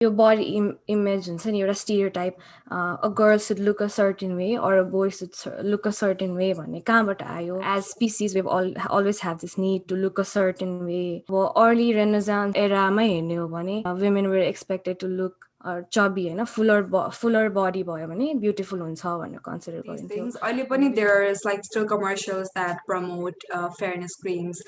your body image हुन्छ नि एउटा stereotype, a girl should look a certain way or a boy should look a certain way भन्ने कहाँबाट आयो? As species we've always have this need to look a certain way. Early Renaissance era मै हेर्ने हो भने women were expected to look chubby Hahn, fuller body भयो भने beautiful हुन्छ भनेर consider गरिन्थ्यो. अहिले पनि there's like still commercials that promote fairness creams.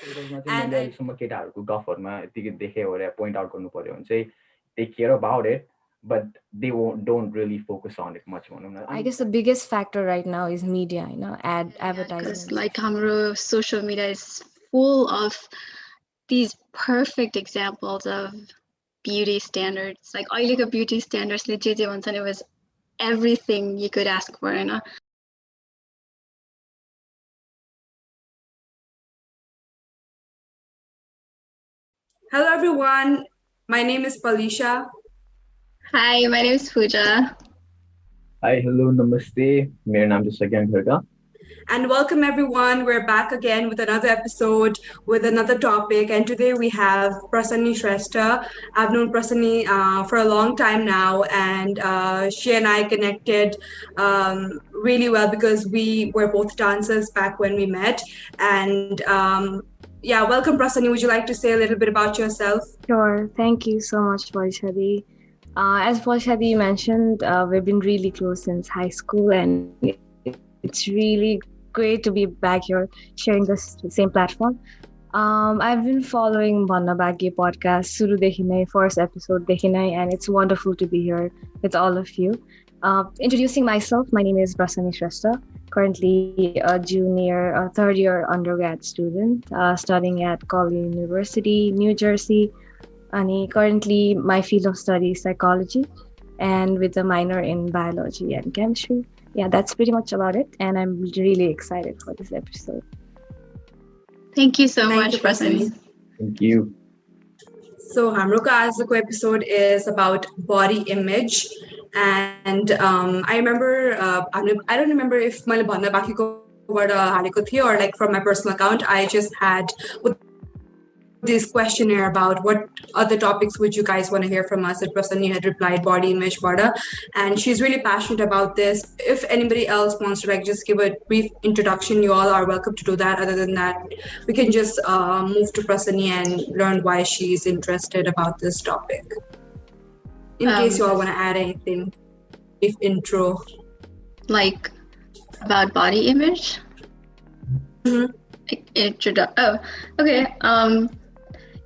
And सम्म केटाहरुको गफहरुमा यतिकै देखे भरे point out गर्नु पर्यो भने चाहिँ they care about it, but they don't really focus on it much. I guess the biggest factor right now is media, advertising. Like our social media is full of these perfect examples of beauty standards. Like all beauty standards, it was everything you could ask for, Hello everyone. My name is Palisha. Hi, my name is Pooja. Hi, hello, namaste. मेरा नाम जसज्ञान खड़का. And welcome everyone. We're back again with another episode with another topic. And today we have Prasanni Shrestha. I've known Prasanni for a long time now, and she and I connected really well because we were both dancers back when we met. And welcome Prasanni. Would you like to say a little bit about yourself? Sure. Thank you so much, Polishadi. As Polishadi mentioned, we've been really close since high school, and it's really great to be back here sharing this same platform. I've been following Bhanna Baki podcast सुरुदेखि नै, first episode देखि नै, and it's wonderful to be here with all of you. Introducing myself, my name is Prasanni Shrestha, currently a third year undergrad student studying at College University, New Jersey. And currently my field of study is psychology, and with a minor in biology and chemistry. Yeah, that's pretty much about it, and I'm really excited for this episode. Thank you so much, Prasanni. Thank you. So, hamroka ajko episode is about body image, and I remember I don't remember if मैले Bhanna Baki ko haleko थियो or like from my personal account. I just had this questionnaire about what other topics would you guys want to hear from us. And Prasanni had replied body image Bada, and she's really passionate about this. If anybody else wants to like just give a brief introduction, you all are welcome to do that. Other than that, we can just move to Prasanni and learn why she's interested about this topic. In case you all want to add anything, if intro, like about body image. Okay.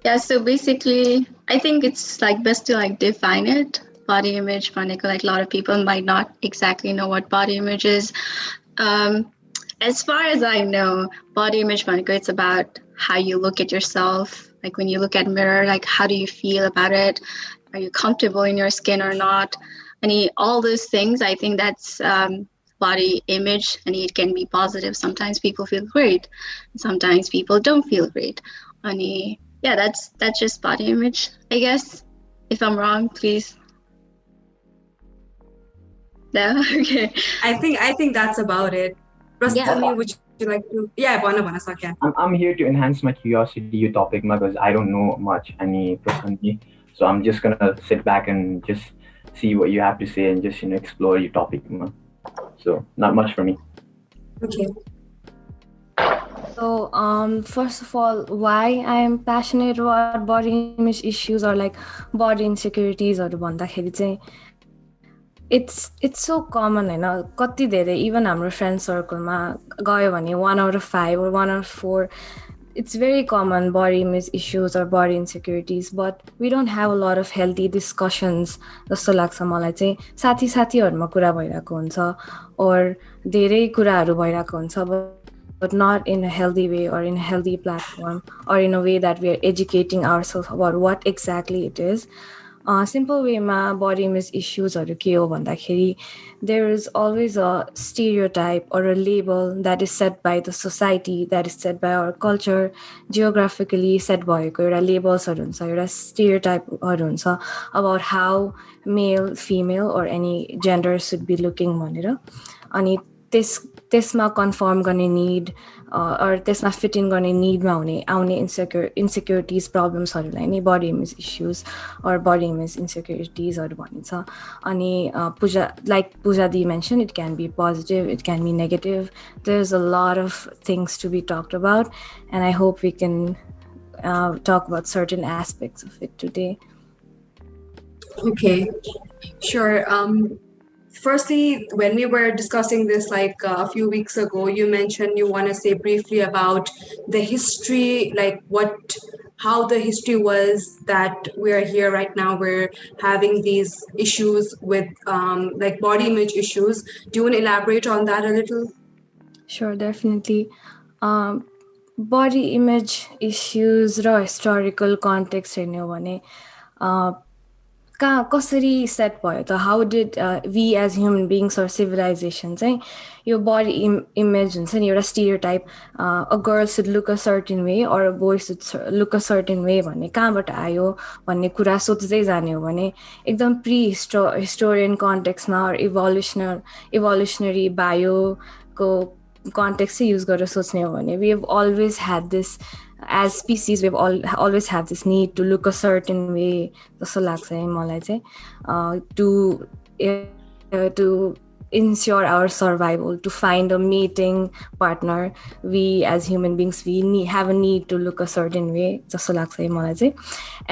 Yeah, so basically, I think it's like best to like define it. Body image, like a lot of people might not exactly know what body image is. As far as I know, body image, it's about how you look at yourself. Like when you look at mirror, like how do you feel about it? Are you comfortable in your skin or not? And all those things, I think that's body image, and it can be positive. Sometimes people feel great, sometimes people don't feel great. And yeah, that's just body image, I guess. If I'm wrong, please. No? Okay. I think that's about it. Prasanni, would you like to? Yeah, Bhanna Sakya. I'm here to enhance my curiosity your topic because I don't know much Prasanni. So I'm just gonna sit back and just see what you have to say and just explore your topic. So not much for me. Okay. So first of all, why I am passionate about body image issues or like body insecurities or भन्दाखेरि चाहिँ it's so common हैन, कति धेरै even हाम्रो friend circle मा गयो भने 1 out of 5 or 1 out of 4, it's very common body image issues or body insecurities, but we don't have a lot of healthy discussions जस्तो लाग्छ मलाई चाहिँ. साथीहरुमा कुरा भइराको हुन्छ or धेरै कुराहरु भइराको हुन्छ, but not in a healthy way or in a healthy platform or in a way that we are educating ourselves about what exactly it is. Simple way ma body image issues haru ke ho bhandakheri, there is always a stereotype or a label that is set by the society, that is set by our culture, geographically set bhayeko euta labels haru huncha, euta stereotype haru huncha about how male, female or any gender should be looking bhanera. Ani त्यसमा confirm गर्ने need त्यसमा fit in गर्ने निडमा आउने insecurities प्रब्लम्सहरूलाई नै body image issues or body image इन्सेक्युरिटिजहरू भनिन्छ. अनि Puja di mention, it can be positive, it can be negative. There is a lot of things to be talked about, and I hope we can talk about certain aspects of it today. Okay, sure. Firstly, when we were discussing this like a few weeks ago, you mentioned you want to say briefly about the history, like how the history was that we're here right now. We're having these issues with like body image issues. Do you want to elaborate on that a little? Sure, definitely. Body image issues र historical context हेर्ने हो भने कसरी set भयो त, how did we as human beings or civilization चाहिँ यो body image हुन्छ नि, एउटा stereotype, a girl should look a certain way or a boy should look a certain way भन्ने कहाँबाट आयो भन्ने कुरा सोच्दै जाने हो भने एकदम हिस्टोरियन कन्टेक्स्टमा इभोल्युसनरी बायोको कन्टेक्स्ट चाहिँ युज गरेर सोच्ने हो भने we have always had this as species, we've always have this need to look a certain way, जस्तो लाग्छ है मलाई चाहिँ, to ensure our survival, to find a mating partner. We as human beings, we have a need to look a certain way, जस्तो लाग्छ है मलाई चाहिँ.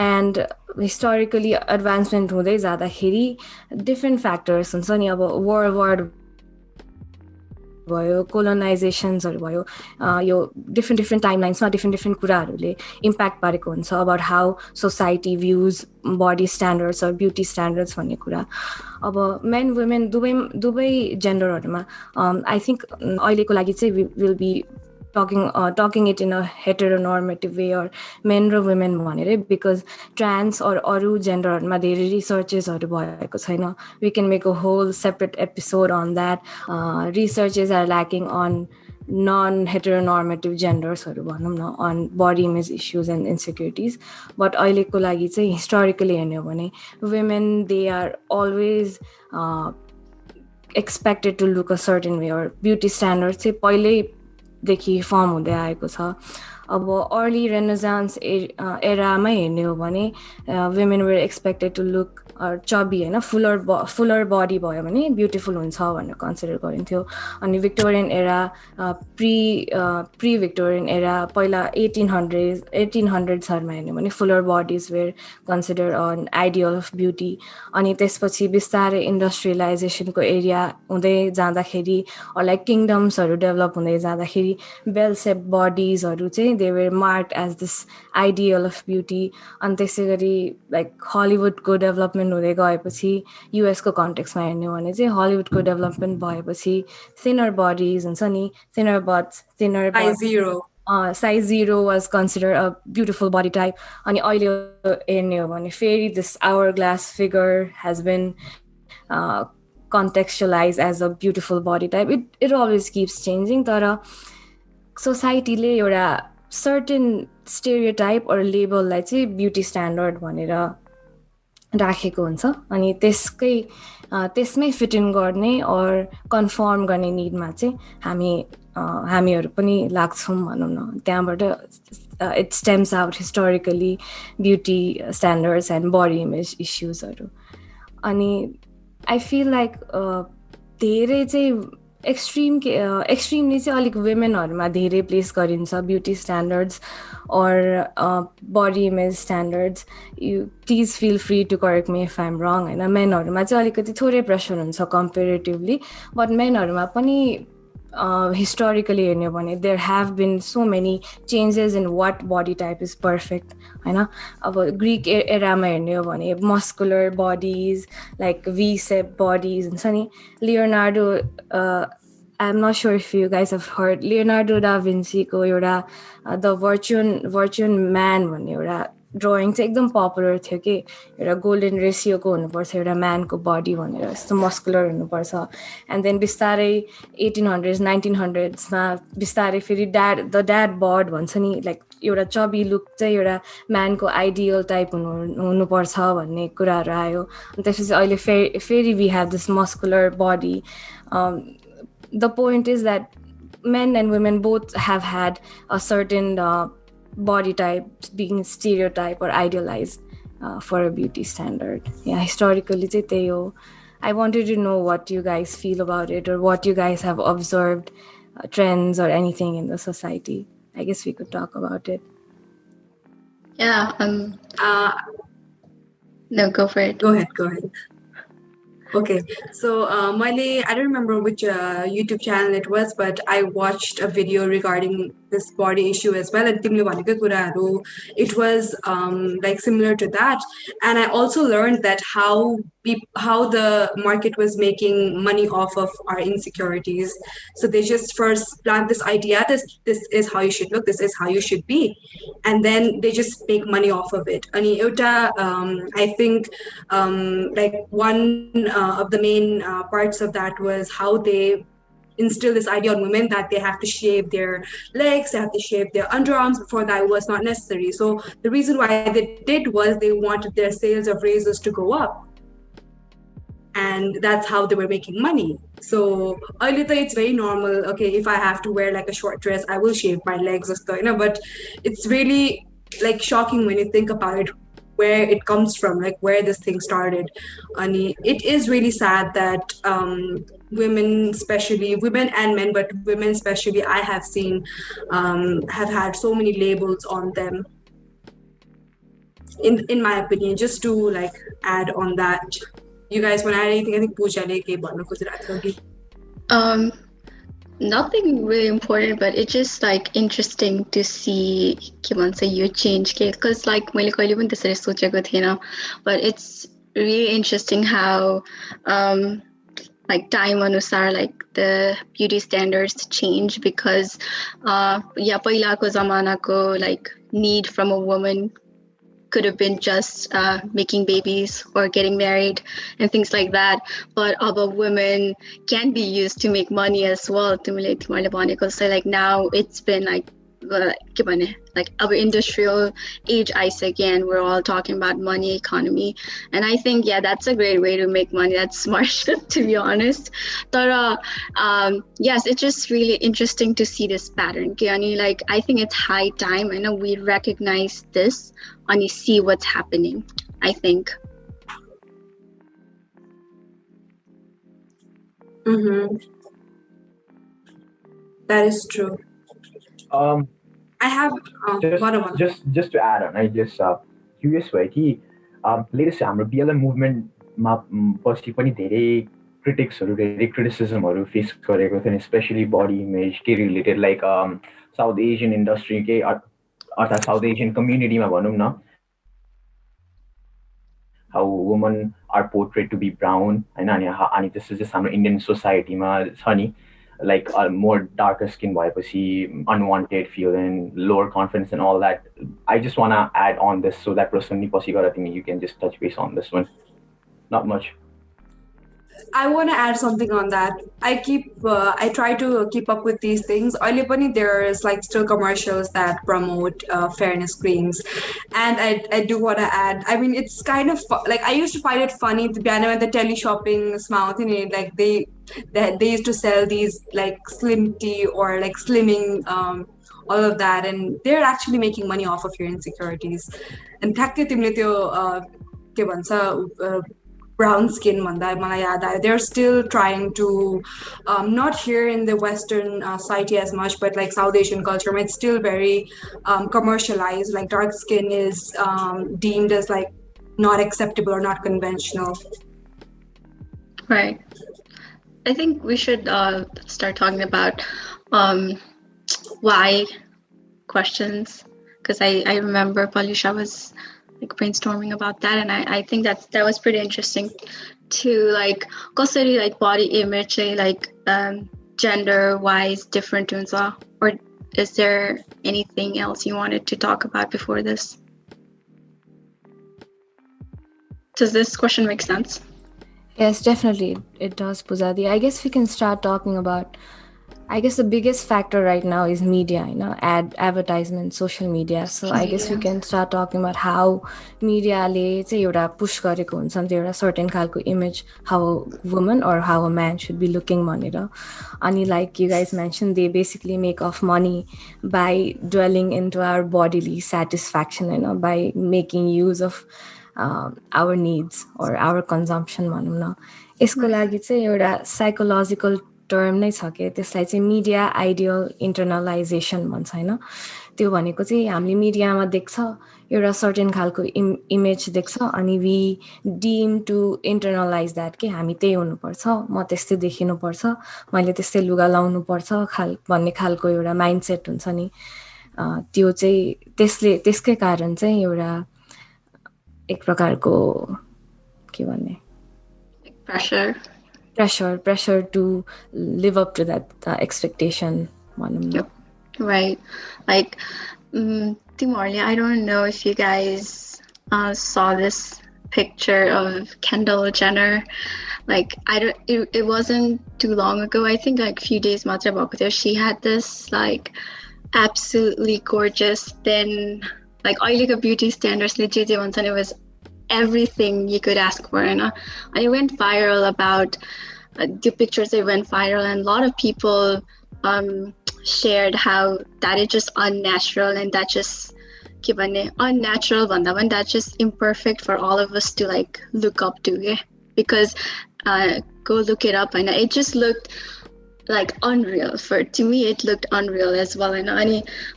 And historically advancement हुँदै जाँदाखेरि different factors हुन्छ नि, अब वर्ल्ड भयो, कोलोनाइजेसन्सहरू भयो, यो डिफ्रेन्ट टाइमलाइन्समा डिफ्रेन्ट कुराहरूले इम्प्याक्ट पारेको हुन्छ about how society views body standards or beauty standards भन्ने कुरा. अब मेन वुमेन दुवै जेन्डरहरूमा आई थिङ्क अहिलेको लागि चाहिँ will be talking it in a heteronormative way or men र women भनेरै, because trans or अरू जेन्डरहरूमा धेरै रिसर्चेसहरू भएको छैन. We can make a whole separate episode on that. Researches are lacking on non-heteronormative gendersहरू भनौँ न, on body image issues and insecurities. But अहिलेको लागि चाहिँ हिस्टोरिकली हेर्ने हो भने women, they are always expected to look a certain way, or beauty standards चाहिँ पहिल्यैदेखि फर्म हुँदै आएको छ. अब अर्ली रेनेसान्स एरामै हेर्ने हो भने women were expected to look chubby होइन, फुलर बडी भयो भने ब्युटिफुल हुन्छ भनेर कन्सिडर गरिन्थ्यो. अनि Victorian era, pre Victorian era, पहिला 1800सहरूमा हेर्ने भने fuller bodies were consider an ideal of beauty. अनि त्यसपछि बिस्तारै इन्डस्ट्रियलाइजेसनको एरिया हुँदै जाँदाखेरि लाइक किङडम्सहरू डेभलप हुँदै जाँदाखेरि बेल सेप बडिजहरू चाहिँ they were marked as this ideal of beauty. अनि त्यसै गरी लाइक हलिउडको डेभलपमेन्ट हुँदै गएपछि युएसको कन्टेक्स्टमा हेर्ने हो भने चाहिँ हलिउडको डेभलपमेन्ट भएपछि थिनर बडिज हुन्छ नि, size 0 was consider a beautiful body type. अनि अहिले हेर्ने हो भने फेरि this hourglass figure has been contextualized as a beautiful body type. It always keeps changing. तर सोसाइटीले एउटा सर्टेन स्टेरियोटाइप or लेबललाई चाहिँ ब्युटी स्ट्यान्डर्ड भनेर राखेको हुन्छ. अनि त्यसमै फिट इन गर्ने और कन्फर्म गर्ने निडमा चाहिँ हामीहरू पनि लाग्छौँ भनौँ न. त्यहाँबाट it stems out historically beauty standards and body image इस्युजहरू. अनि आई फिल लाइक धेरै चाहिँ एक्सट्रिमली चाहिँ अलिक वुमेनहरूमा धेरै प्लेस गरिन्छ ब्युटी स्ट्यान्डर्ड्स और body image standards. You please feel free to correct me if I'm wrong होइन. मेनहरूमा चाहिँ अलिकति थोरै प्रेसर हुन्छ कम्पेरेटिभली, बट मेनहरूमा पनि हिस्टोरिकली हेर्ने हो भने there have been so many changes in what body type is perfect होइन. अब ग्रिक एरामा हेर्ने हो भने muscular bodies like V shape bodies हुन्छ नि. Leonardo, I am not sure if you guys have heard Leonardo da भिन्सीको एउटा द भर्चुन म्यान भन्ने एउटा ड्रइङ चाहिँ एकदम पपुलर थियो कि. एउटा गोल्डन रेसियोको हुनुपर्छ एउटा म्यानको बडी भनेर, यस्तो मस्कुलर हुनुपर्छ. एन्ड देन बिस्तारै 1800s 1900sमा बिस्तारै फेरि द ड्याड बड भन्छ नि, लाइक एउटा चबी लुक चाहिँ एउटा म्यानको आइडियल टाइप हुनुपर्छ भन्ने कुराहरू आयो. अनि त्यसपछि अहिले फेरि we have this muscular body. the point is that men and women both have had a certain body type being stereotyped or idealized for a beauty standard. Yeah, historically चाहिँ त्यही हो. I wanted to know what you guys feel about it, or what you guys have observed, trends or anything in the society. I guess we could talk about it. Yeah. No, go for it. Go ahead. Okay, so I don't remember which YouTube channel it was, but I watched a video regarding this body issue as well. And तिमीले भनेको कुराहरू, it was like similar to that. And I also learned that how the market was making money off of our insecurities. So they just first plant this idea, this is how you should look, this is how you should be, and then they just make money off of it. Ani euta, I think like one of the main parts of that was how they instill this idea on women that they have to shave their legs, they have to shave their underarms. Before that was not necessary. So the reason why they did was they wanted their sales of razors to go up. And that's how they were making money. So earlier it's very normal. Okay, if I have to wear like a short dress, I will shave my legs or stuff, but it's really like shocking when you think about it, where it comes from, like where this thing started. And it is really sad that women, especially women and men, but women especially, I have seen have had so many labels on them. In my opinion, just to like add on that, you guys want to add anything? I think Pooja nothing really important, but it's just like interesting to see you change because like but it's really interesting how like time anusar like the beauty standards change because पहिलाको जमानाको like need from a woman could have been just making babies or getting married and things like that, but other women can be used to make money as well. So like now it's been like our industrial age ice again. We're all talking about money, economy, and I think that's a great way to make money. That's smart to be honest. But yes, it's just really interesting to see this pattern. Like I think it's high time. I know we recognize this and you see what's happening, I think. That is true. I have just to add on, I just curious way कि latest हाम्रो BLM movement मा पछि पनि धेरै criticsहरू धेरै criticismहरू face गरेको थिएन, especially body image के related like South Asian industry के अर्थात् South Asian community मा भनौँ न, how women are portrayed to be brown हैन, अनि this is just हाम्रो Indian society मा छ नि, like more darker skin bhayeपछि unwanted feeling, lower confidence and all that. I just want to add on this so that Prasanni पछि गएर तिमी you can just touch base on this one. Not much. I want to add something on that. I try to keep up with these things. There's like still commercials that promote fairness creams, and I do want to add. I mean, it's kind of like I used to find it funny to be at the tele shopping mouth, like they used to sell these like slim tea or like slimming all of that, and they're actually making money off of your insecurities. And brown skin they're still trying to not here in the Western society as much, but like South Asian culture, it's still very commercialized. Like dark skin is deemed as like not acceptable or not conventional. Right. I think we should start talking about why questions, because I remember Palisha was like brainstorming about that, and I think that was pretty interesting to like कसरी like body image like gender wise different or is there anything else you wanted to talk about before this? Does this question make sense? Yes, definitely it does, Puzadi. I guess we can start talking about I guess the biggest factor right now is media, advertisement, social media. So I guess we can start talking about how media ले चाहिँ एउटा push गरेको हुन्छ नि त्यो एउटा certain खालको image, how a woman or how a man should be looking भनेर. अनि like you guys mentioned, they basically make off money by dwelling into our bodily satisfaction, by making use of our needs or our consumption भनौँ न. यसको लागि चाहिँ एउटा psychological term नै छ कि त्यसलाई चाहिँ मिडिया आइडियल इन्टरनलाइजेसन भन्छ होइन त्यो भनेको चाहिँ हामीले मिडियामा देख्छ एउटा सर्टेन खालको इमेज देख्छ अनि we deem to internalize that कि हामी त्यही हुनुपर्छ म त्यस्तै देखिनुपर्छ मैले त्यस्तै लुगा लाउनुपर्छ भन्ने खालको एउटा माइन्डसेट हुन्छ नि त्यो चाहिँ त्यसकै कारण चाहिँ एउटा एक प्रकारको के भन्ने pressure to live up to that expectation. Yep. Right. Like, Timorley, I don't know if you guys saw this picture of Kendall Jenner. Like, it wasn't too long ago. I think like a few days after she had this like absolutely gorgeous thin, like oily beauty standards. And it was everything you could ask for, and it went viral about the pictures. They went viral, and a lot of people shared how that is just unnatural, and that just unnatural, that's just imperfect for all of us to like look up to, yeah? Because go look it up, and it just looked like unreal. To me it looked unreal as well, and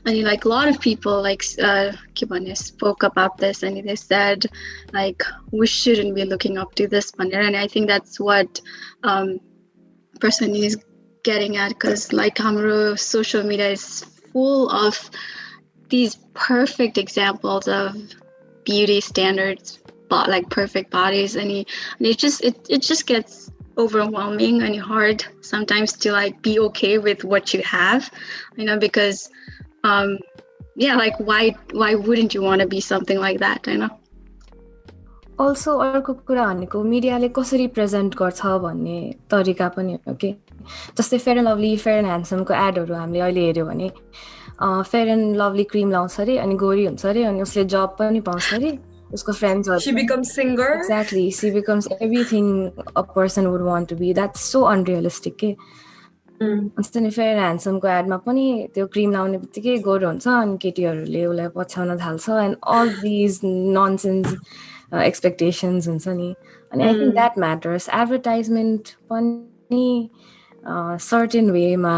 like a lot of people like spoke about this, and they said like we shouldn't be looking up to this, and I think that's what Prasanni is getting at, because like hamro social media is full of these perfect examples of beauty standards, like perfect bodies, and it just gets overwhelming and hard sometimes to like be okay with what you have, because like why wouldn't you want to be something like that, Also अर्को कुरा भनेको मिडियाले कसरी present गर्छ भन्ने तरिका पनि हो के जस्तै Fair and Lovely Fair and ह्यान्डसमको एडहरू हामीले अहिले हेर्यो भने फेयर एन्ड लभली क्रिम लाउँछ अरे अनि गोरी हुन्छ अरे अनि उसले जब पनि पाउँछ अरे उसको फ्रेन्ड्सहरु she becomes singer. Exactly, she becomes everything a person would want to be. That's so unrealistic के अनि फेयर एन्ड ह्यान्डसमको एडमा पनि त्यो क्रिम लाउने बित्तिकै गोरो हुन्छ अनि केटीहरूले उसलाई पछ्याउन थाल्छ and all these nonsense expectations हुन्छ नि अनि I think that matters. Advertisement पनि certain way मा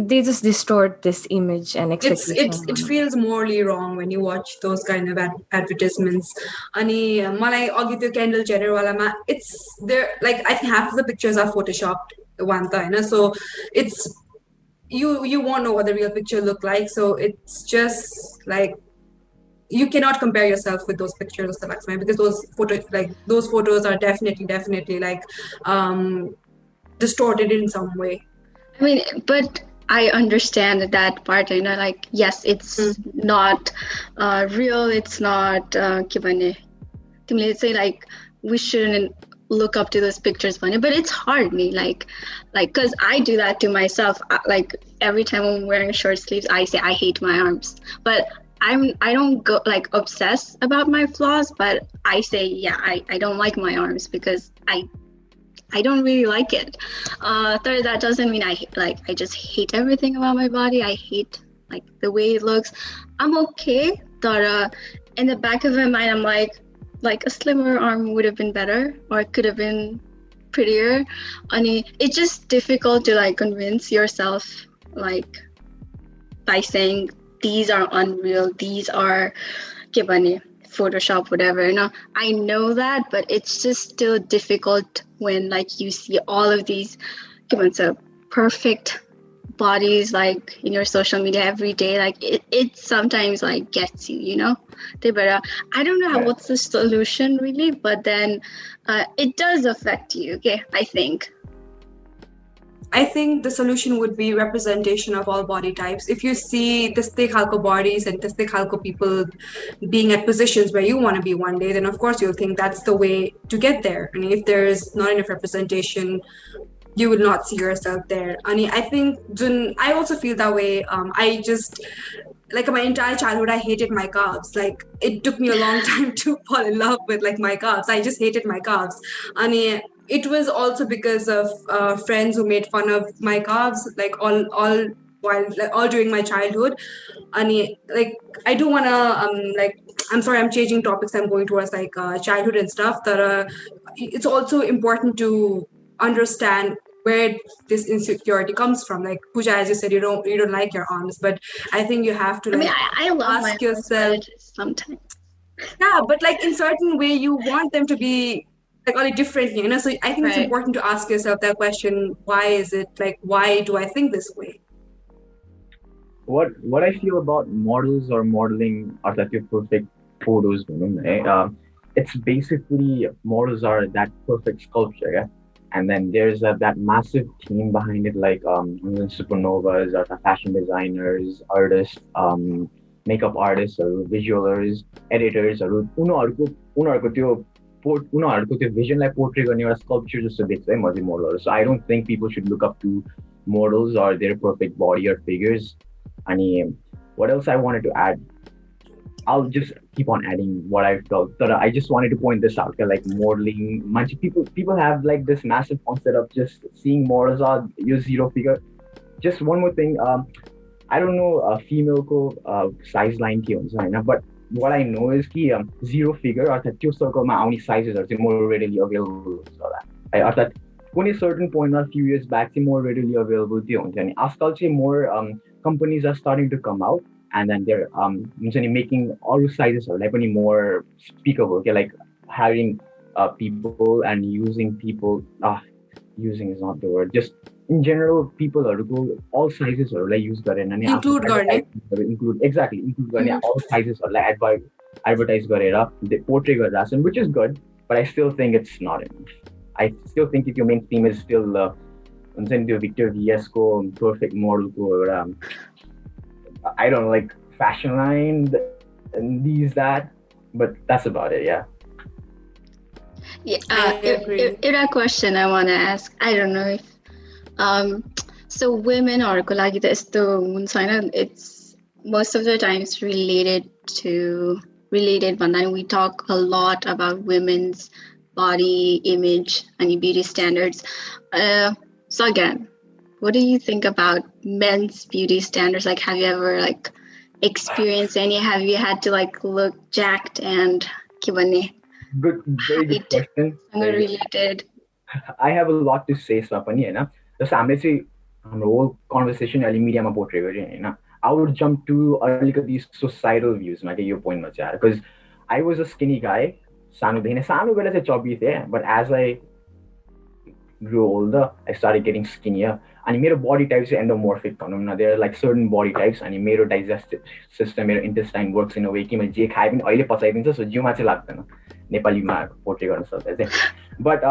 they just distort this image and expectation. It feels morally wrong when you watch those kind of advertisements. Ani malai agi tyo Kendall Jenner wala ma it's there, like I think half of the pictures are photoshopped one time, so it's you won't know what the real picture look like, so it's just like you cannot compare yourself with those pictures of the because those photos are definitely like distorted in some way. I mean, but I understand that part, like yes, it's not real, it's not let's say like we shouldn't look up to those pictures, but it's hard me like because I do that to myself. Like every time I'm wearing short sleeves, I say I hate my arms, but I don't go like obsess about my flaws, but I say I don't like my arms because I don't really like it. Third, that doesn't mean I just hate everything about my body. I hate like the way it looks. I'm okay, but in the back of my mind, I'm like a slimmer arm would have been better, or it could have been prettier. I mean, it's just difficult to like convince yourself like by saying these are unreal, these are Photoshop, whatever. I know that, but it's just still difficult when like you see all of these perfect bodies like in your social media every day. Like it sometimes like gets you, But I don't know what's the solution really, but then it does affect you, okay, I think. I think the solution would be representation of all body types. If you see tiste khalko bodies and tiste khalko people being at positions where you want to be one day, then of course you'll think that's the way to get there. I mean, if there is not enough representation, you will not see yourself there. And I think I also feel that way. I just like my entire childhood I hated my calves. Like it took me a long time to fall in love with like my calves. I just hated my calves. And it was also because of friends who made fun of my calves, like all while like all during my childhood. And like I do wanna like I'm sorry I'm changing topics. I'm going towards like childhood and stuff. That it's also important to understand where this insecurity comes from. Like Pooja, as you said, you don't like your arms, but I think you have to I mean, like I love my ask arms, but yourself. it just sometimes. Yeah, but like in certain way you want them to be like only differently, so I think it's Right. important to ask yourself that question: why is it like, why do I think this way? What I feel about models or modeling are that your perfect photos, right? It's basically models are that perfect sculpture, yeah? And then there's that massive team behind it, like supernovas or the fashion designers, artists, makeup artists or visualers, editors or उनीहरूको त्यो उनीहरूको त्यो visionलाई portray गर्ने एउटा sculpture जस्तो देख्छ है म चाहिँ मोडलहरू. So I don't think people should look up to models or their perfect body or figures. And what else I wanted to add? I'll just keep on adding what I felt. But I just wanted to point this out. Like modeling, much people have like this massive concept of just seeing models or use zero figure. Just one more thing. I don't know female ko size line ke huncha haina, but what I know is कि zero figure अर्थात् त्यो circleमा आउने sizes are more readily available हुन्छ होला. अर्थात् कुनै certain point a few years back चाहिँ more readily available त्यो हुन्छ नि. आजकल चाहिँ more companies are starting to come out and then they're making all sizes are like more speakable. Okay, like having people and using people. Using is not the word. Just in general, people are all sizes are like use garena. Include exactly include garena. All sizes are like advertise garera. They portray garena, which is good, but I still think it's not enough. I still think if your main theme is still Victor Viesco perfect model ko I don't know, like fashion line and these that, but that's about it. Yeah. Yeah, I agree. a question I want to ask. I don't know if so women or kolagi it's most of the times related, but then we talk a lot about women's body image and beauty standards. So again, what do you think about men's beauty standards? Like, have you ever like experienced any? Have you had to like look jacked and Good, very good question. Related. I have a lot to say, Swapani, you know. Just our whole conversation early media portray, you know. I would jump to these societal views, like your point, because I was a skinny guy. But as I grew older, I started getting skinnier. And my body types are endomorphic. There are like certain body types, and my digestive system, my intestine works in a way that I can oily so Nepali portray but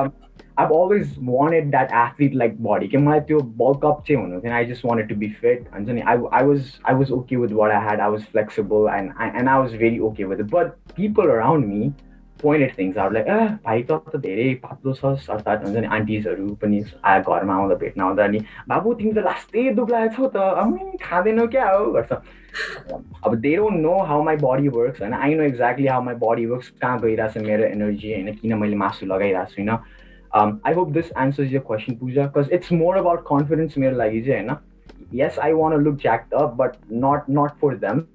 I've always wanted that athlete-like body. Bulk up and I just wanted to be fit. And I was okay with what I had. I was flexible and I was really okay with it. But people around me pointed things out like, bhai ta धेरै पातलो छस् अर्थात् हुन्छ नि आन्टीजहरू पनि आयो घरमा आउँदा भेट्न आउँदा नि बाबु तिमी त लास्टै दुब्लाएको छौ त खाँदैनौ क्या हो गर्छ. अब they don't know how my body works and I know exactly how my body works. कहाँ गइरहेछ मेरो एनर्जी हैन किन मैले मासु लगाइरहेको छु हैन. I hope this answers your question, Pooja, because it's more about confidence मेरो लागि चाहिँ हैन. Yes, I want to look jacked up, but not for them.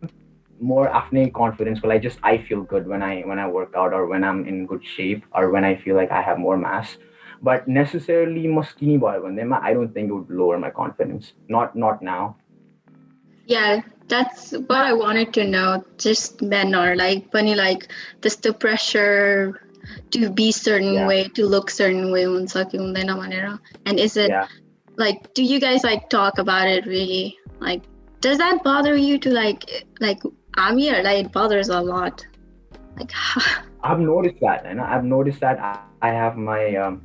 More after confidence, but I feel good when I work out or when I'm in good shape or when I feel like I have more mass. But necessarily skinny boy I don't think it would lower my confidence. Not now. Yeah, that's what I wanted to know. Just men are like funny, like just the pressure to be certain way, to look certain way. And is it like, do you guys like talk about it really? Like, does that bother you to like I'm here, like it bothers a lot. Like I've noticed that, and I've noticed that I have my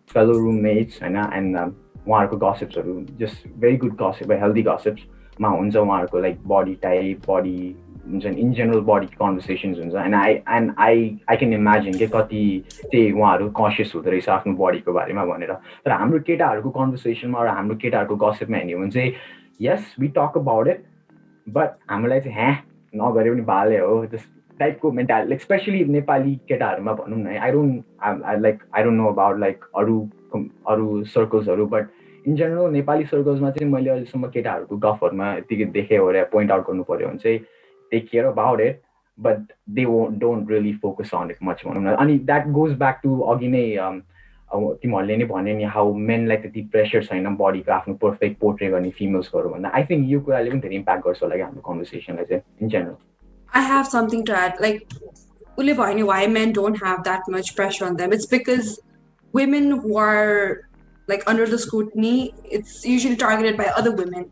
fellow roommates and uहाँहरूको gossips just very good gossip, healthy gossips. Like body type, body हुन्छ नि in general buddy conversations हुन्छ and I can imagine के कति चाहिँ उहाँहरू conscious हुँदो रहेछ आफ्नो बडीको बारेमा भनेर तर हाम्रो केटाहरूको कन्भर्सेसनमा र हाम्रो केटाहरूको गसिपमा हेर्ने हो भने चाहिँ yes we talk about it but हामीलाई चाहिँ नगरे पनि भाले हो त्यस टाइपको मेन्टालिटी स्पेसली नेपाली केटाहरूमा भनौँ न I don't know about like अरू सर्कल्सहरू बट इन जेनरल नेपाली सर्कल्समा चाहिँ मैले अहिलेसम्म केटाहरूको गफहरूमा यतिकै देखेँ ओरे पोइन्ट आउट गर्नु पऱ्यो भने चाहिँ they care about it but they don't really focus on it much भनौँ न अनि द्याट गोज ब्याक टु अघि नै तिमीहरूले नै भन्यो नि हाउ मेनलाई त्यति प्रेसर छैन बडीको आफ्नो पर्फेक्ट पोर्ट्रे गर्ने फिमेल्सहरू भन्दा आई थिङ्क यो कुराले पनि धेरै इम्प्याक्ट गर्छ होला कि हाम्रो कन्भर्सेसनलाई चाहिँ in general I have something to add. Like, why men don't have that much pressure on them? It's because women who are like under the scrutiny, it's usually targeted by other women.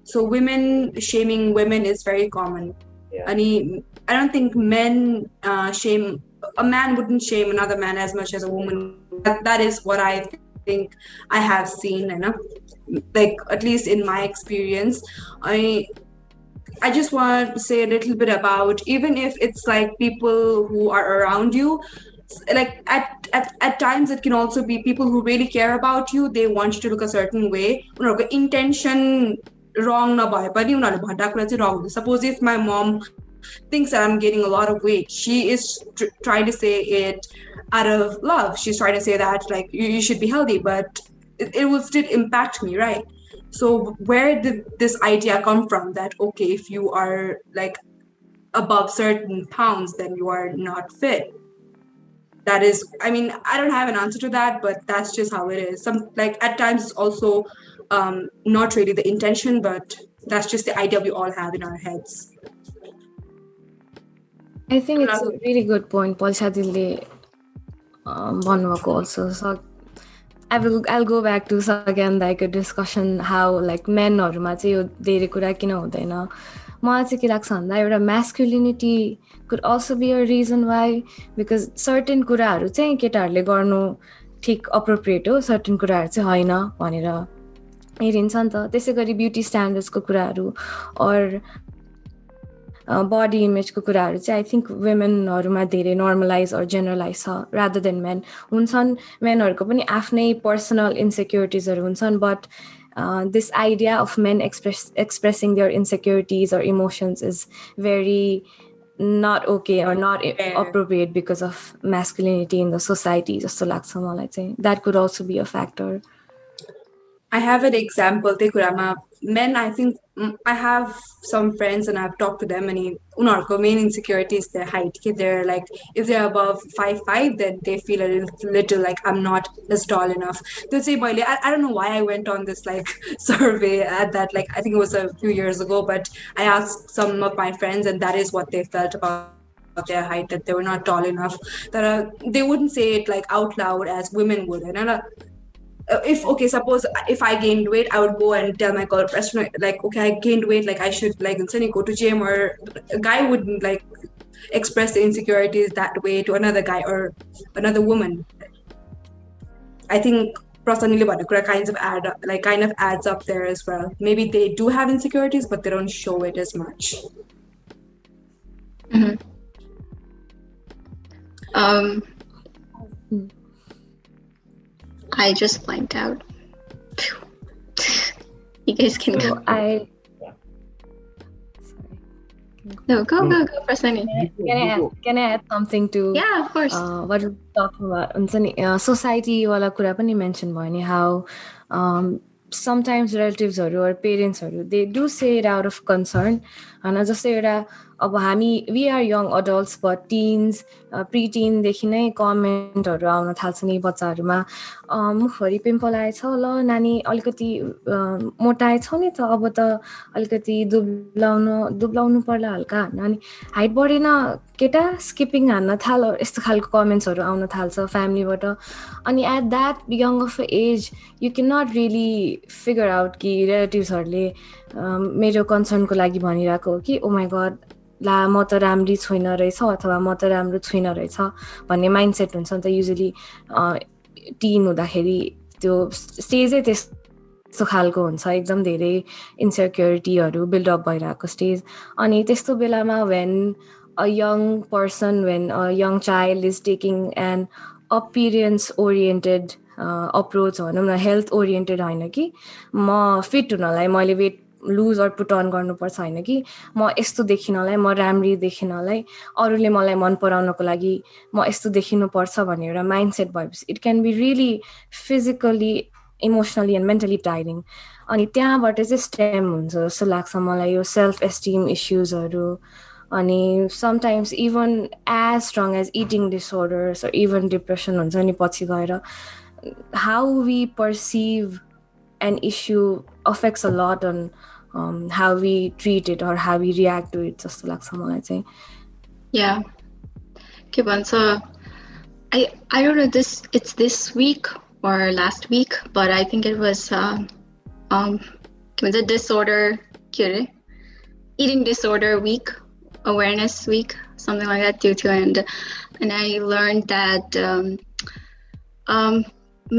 So women shaming women is very common. Yeah. I don't think men shame. A man wouldn't shame another man as much as a woman. That is what I think I have seen. Like at least in my experience, I just want to say a little bit about even if it's like people who are around you, like at times it can also be people who really care about you. They want you to look a certain way. Intention wrong na bhaye pani unharule bhanda kura chahi wrong. Suppose if my mom thinks that I'm gaining a lot of weight, she is trying to say it out of love. She's trying to say that like you should be healthy, but it will still impact me, right? So where did this idea come from that okay, if you are like above certain pounds then you are not fit? That is, I mean, I don't have an answer to that, but that's just how it is. Some like at times it's also not really the intention, but that's just the idea we all have in our heads. I think it's a really good point Polshadile भन्नुभएको also. So I'll go back to again like a discussion how like menहरुमा चाहिँ यो धेरै कुरा किन हुँदैन मलाई चाहिँ के लाग्छ भन्दा एउटा masculinity could also be a reason why because certain कुराहरु चाहिँ केटाहरुले गर्नु ठीक appropriate हो certain कुराहरु चाहिँ हैन भनेर हेरिन्छ नि त त्यसैगरी ब्युटी स्ट्यान्डर्ड्सको कुराहरु or body image को कुराहरु चाहिँ I think womenहरुमा धेरै normalize or generalize छ rather than men हुन्छन् menहरुको पनि आफ्नै personal insecurities हरु हुन्छन् but this idea of men expressing their insecurities or emotions is very not okay or not appropriate because of masculinity in the society जस्तो लाग्छ मलाई चाहिँ that could also be a factor. I have an example. Men, I think I have some friends and I've talked to them and unarko main insecurity is their height. They're like, if they're above 5'5", then they feel a little like I'm not as tall enough. They'll say, I don't know why I went on this like survey at that, like I think it was a few years ago, but I asked some of my friends and that is what they felt about their height, that they were not tall enough. That they wouldn't say it like out loud as women would. And suppose if I gained weight, I would go and tell my girlfriend like, okay, I gained weight, like I should like go to gym, or a guy wouldn't like express the insecurities that way to another guy or another woman. I think Prasanni Shrestha kind of adds up there as well. Maybe they do have insecurities, but they don't show it as much. Mm-hmm. I just blanked out. You guys can go. Sorry. No, go, Prasanni. Can I add something to? Yeah, of course. What we're talking about? Society wala kura pani mention bhayo ni how sometimes relatives or parents they do say it out of concern. And just say we are young adults but teens pre-teen देखि नै कमेन्टहरु आउन थाल्छ नि बच्चाहरुमा मुखभरि pimple आएछ ल नानी अलिकति मोटाए छौ नि त अब त अलिकति दुब्लाउनु पर्ला हल्का नानी हाइट बढेन केटा स्किपिङ हान्न थाल यस्तो खालको कमेन्ट्सहरु आउन थाल्छ फ्यामिलीबाट अनि at that young of a age you cannot really figure out कि रिलेटिभ्सहरुले मेरो कन्सर्नको लागि भनिराको हो कि oh my god ला म त राम्री छुइन रहेछ अथवा म त राम्रो छुइन रहेछ भन्ने माइन्डसेट हुन्छ नि त युजुअली टिन हुँदाखेरि त्यो स्टेजै त्यस्तो त्यस्तो खालको हुन्छ एकदम धेरै इन्सेक्युरिटीहरू बिल्डअप भइरहेको स्टेज अनि त्यस्तो बेलामा when a young person when a young child is taking an appearance oriented approach भनौँ न हेल्थ ओरिएन्टेड होइन कि म फिट हुनलाई मैले वेट लुज अर पुट अन गर्नुपर्छ होइन कि म यस्तो देखिनलाई म राम्री देखिनलाई अरूले मलाई मन पराउनको लागि म यस्तो देखिनुपर्छ भन्ने एउटा माइन्ड सेट भएपछि it can be really physically emotionally end mentally tiring अनि त्यहाँबाट चाहिँ स्टेम हुन्छ जस्तो लाग्छ मलाई यो सेल्फ एस्टिम इस्युजहरू अनि sometimes even as strong as eating disorders even depression हुन्छ नि पछि गएर how we perceive an issue affects a lot on how we treat it or how we react to it जस्तो लाग्छ मलाई चाहिँ Yeah, के भन्छ I don't know it's this week or last week but I think it was के भन्छ disorder के अरे eating disorder week awareness week something like that due to and I learned that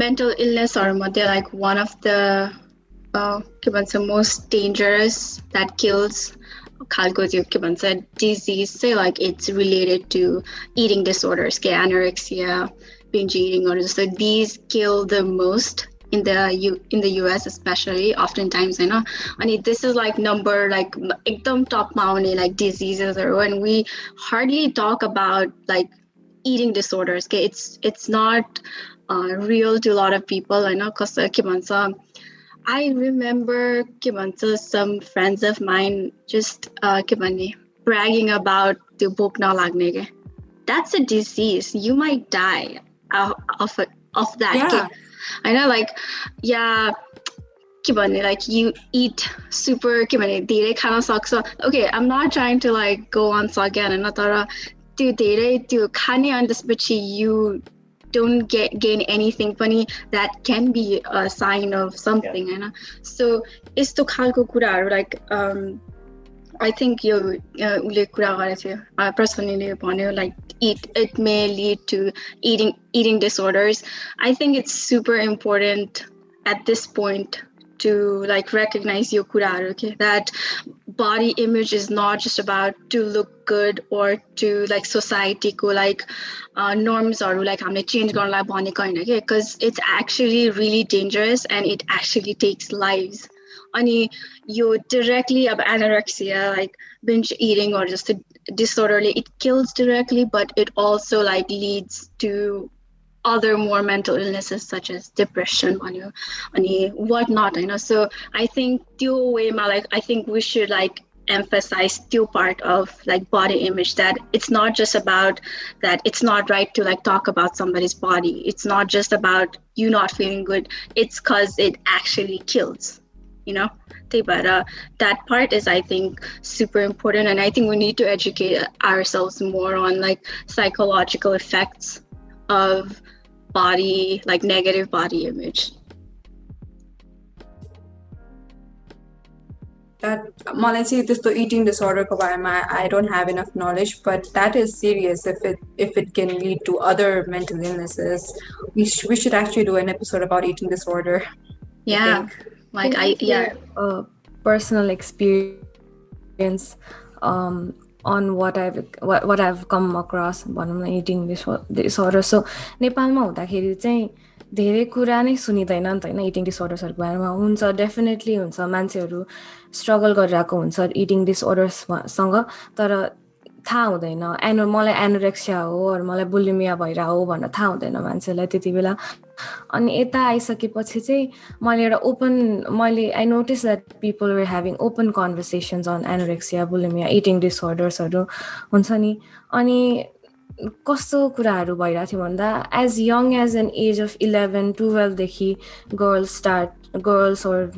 mental illness or मध्ये like one of the के भन्छ most dangerous that kills खालको त्यो के भन्छ disease चाहिँ like it's related to eating disorders के anorexia binge eating or just like these kill the most in the US especially oftentimes you know and this is like number like एकदम top मा आउने like diseases or when we hardly talk about like eating disorders okay it's not real to a lot of people I know cause के भन्छ I remember के भन्छ some friends of mine just के भन्ने bragging about त्यो बोक नलाग्ने के that's a disease you might die of that yeah. I know like yeah के भन्ने like you eat super के भन्ने धेरै खान सक्छ okay I'm not trying to like go on again होइन तर त्यो धेरै त्यो खाने अनि त्यसपछि you don't gain anything funny that can be a sign of something you know so यस्तो खालको कुराहरु like I think यो उले कुरा गरेको थियो प्रसन्नीले भन्यो like it may lead to eating disorders I think it's super important at this point to like recognize your kuraharu okay that body image is not just about to look good or to like society ko like norms haru like hamle change garnai bhaneko haina ke because it's actually really dangerous and it actually takes lives ani yo directly ab anorexia like binge eating or just a disorderly it kills directly but it also like leads to other more mental illnesses such as depression and whatnot you know so I think त्यो way like I think we should like emphasize त्यो part of like body image that it's not just about that it's not right to like talk about somebody's body it's not just about you not feeling good it's because it actually kills you know that part is I think super important and I think we need to educate ourselves more on like psychological effects of body like negative body image that मलाई चाहिँ त्यस्तो eating disorder को बारेमा I don't have enough knowledge but that is serious if it can lead to other mental illnesses we should actually do an episode about eating disorder yeah like personal experience on what I've come across भनौँ न eating disorder so नेपालमा हुँदाखेरि चाहिँ धेरै कुरा नै सुनिदैन नि त हैन इटिङ डिसअर्डर्सहरुको बारेमा हुन्छ डेफिनेटली हुन्छ मान्छेहरु स्ट्रगल गरिरहेको हुन्छ इटिङ डिसअर्डर्ससँग तर थाहा हुँदैन मलाई एनोरेक्सिया हो अर मलाई बुलिमिया भइरा हो भनेर थाहा हुँदैन मान्छेलाई त्यतिबेला अनि यता आइसकेपछि चाहिँ मैले एउटा I noticed that people were having open conversations on anorexia bulimia eating disorders हुन्छ नि अनि कस्तो कुराहरु भइरा थियो भन्दा as young as an age of 11-12 देखि girls or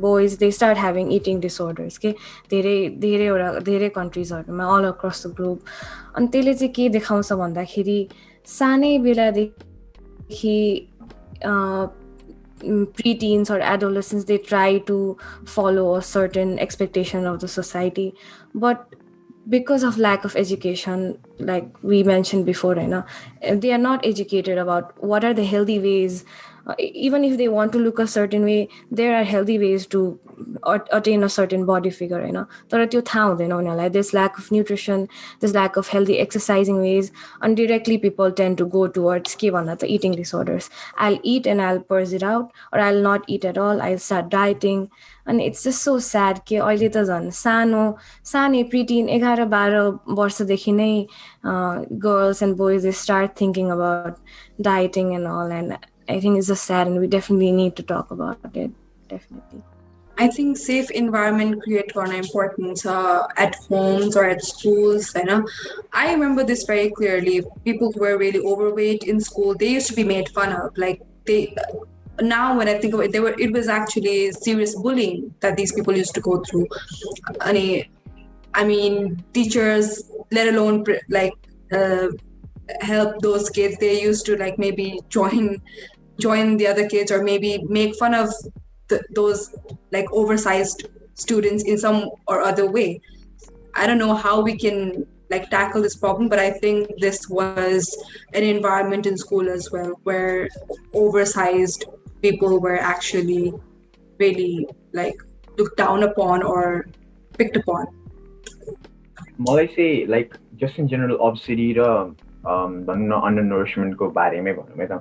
boys they start having eating disorders के धेरै कन्ट्रीजहरुमा all across the globe अनि त्यसले चाहिँ के देखाउँछ भन्दाखेरि सानै बेलादेखि preteens or adolescents they try to follow a certain expectation of the society but because of lack of education like we mentioned before they are not educated about what are the healthy ways even if they want to look a certain way, there are healthy ways to attain a certain body figure होइन तर त्यो थाहा हुँदैन उनीहरूलाई this lack of nutrition, this lack of healthy exercising ways, and directly people tend to go towards के भन्दा त eating disorders. I'll eat and I'll purge it out, or I'll not eat at all, I'll start dieting. And it's just so sad कि अहिले त झन् सानै प्रिटिन 11-12 वर्षदेखि नै girls and boys, they start thinking about dieting and all, and I think it's just sad, and we definitely need to talk about it. Definitely. I think safe environment create garna important at homes or at schools. I remember this very clearly. People who were really overweight in school, they used to be made fun of. Like they now when I think of it, it was actually serious bullying that these people used to go through. I mean, teachers, let alone help those kids. They used to like maybe join the other kids or maybe make fun of those like oversized students in some or other way. I don't know how we can like tackle this problem, but I think this was an environment in school as well where oversized people were actually really like looked down upon or picked upon. मलाई चाहिँ like just in general obesity र भनौँ न undernourishment को बारेमै भनौँ है त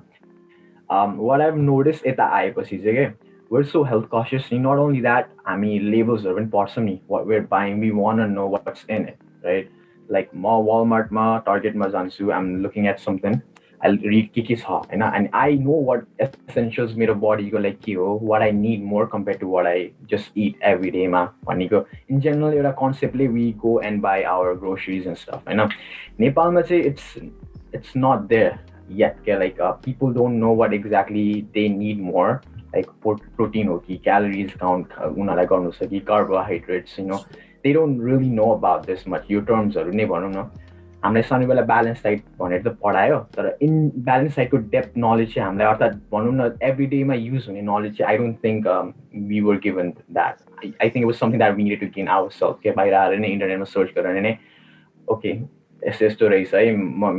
what I've noticed यता आएपछि चाहिँ के we're so health cautious. Not only that, I mean labels are important. What we're buying, we want to know what's in it, right? Like Walmart, Target, Zansu, I'm looking at something. I'll read Kiki's ha, and I know what essentials my body go like what I need more compared to what I just eat every day, ma. In general, conceptually we go and buy our groceries and stuff. Nepal, it's not there yet. Like people don't know what exactly they need more. Like protein calories count carbohydrates, they don't really know about this much. Your terms are हामीलाई सानो बेला balance diet भनेर त पढायो तर इन balance डाइटको depth knowledge चाहिँ हामीलाई अर्थात् भनौँ न एभ्री डेमा युज हुने नलेज चाहिँ I don't think we were given that I think it was something that we needed to gain ourself के बाहिर आएर नै इन्टरनेटमा सर्च गरेर नै ओके यस्तो यस्तो रहेछ है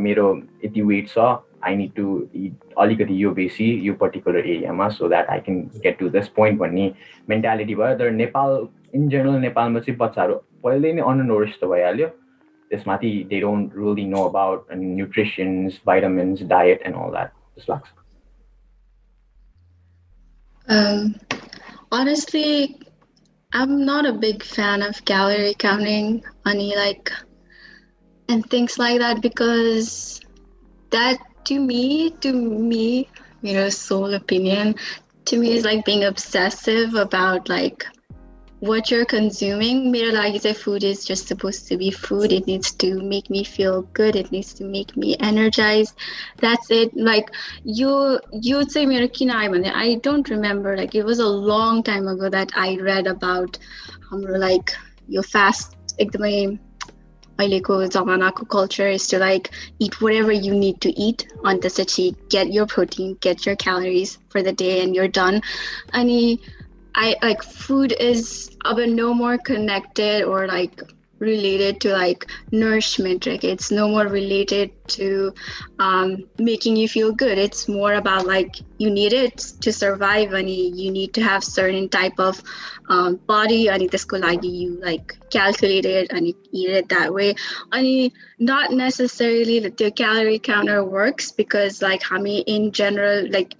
मेरो यति वेट छ आई निड टु इट अलिकति यो बेसी यो पर्टिकुलर एरियामा so that I can get to this point भन्ने मेन्टालिटी भयो तर नेपाल इन जेनरल नेपालमा चाहिँ बच्चाहरू पहिल्यै नै अन्डरनोरिस त भइहाल्यो त्यसमाथि they don't really know about nutrition, vitamins, diet and all that. Honestly, I'm not a big fan of calorie counting, and things like that because that to me, sole opinion, to me is like being obsessive about like what you're consuming. Food is just supposed to be food. It needs to make me feel good. It needs to make me energized. That's it. Like you'd say I don't remember. Like it was a long time ago that I read about like your fast culture is to like eat whatever you need to eat on the sachi, get your protein, get your calories for the day, and you're done. I like food is no more connected or like related to like nourishment. Like it's no more related to making you feel good. It's more about like you need it to survive and you need to have certain type of body and you like calculate it and you eat it that way. And not necessarily that the calorie counter works because like in general like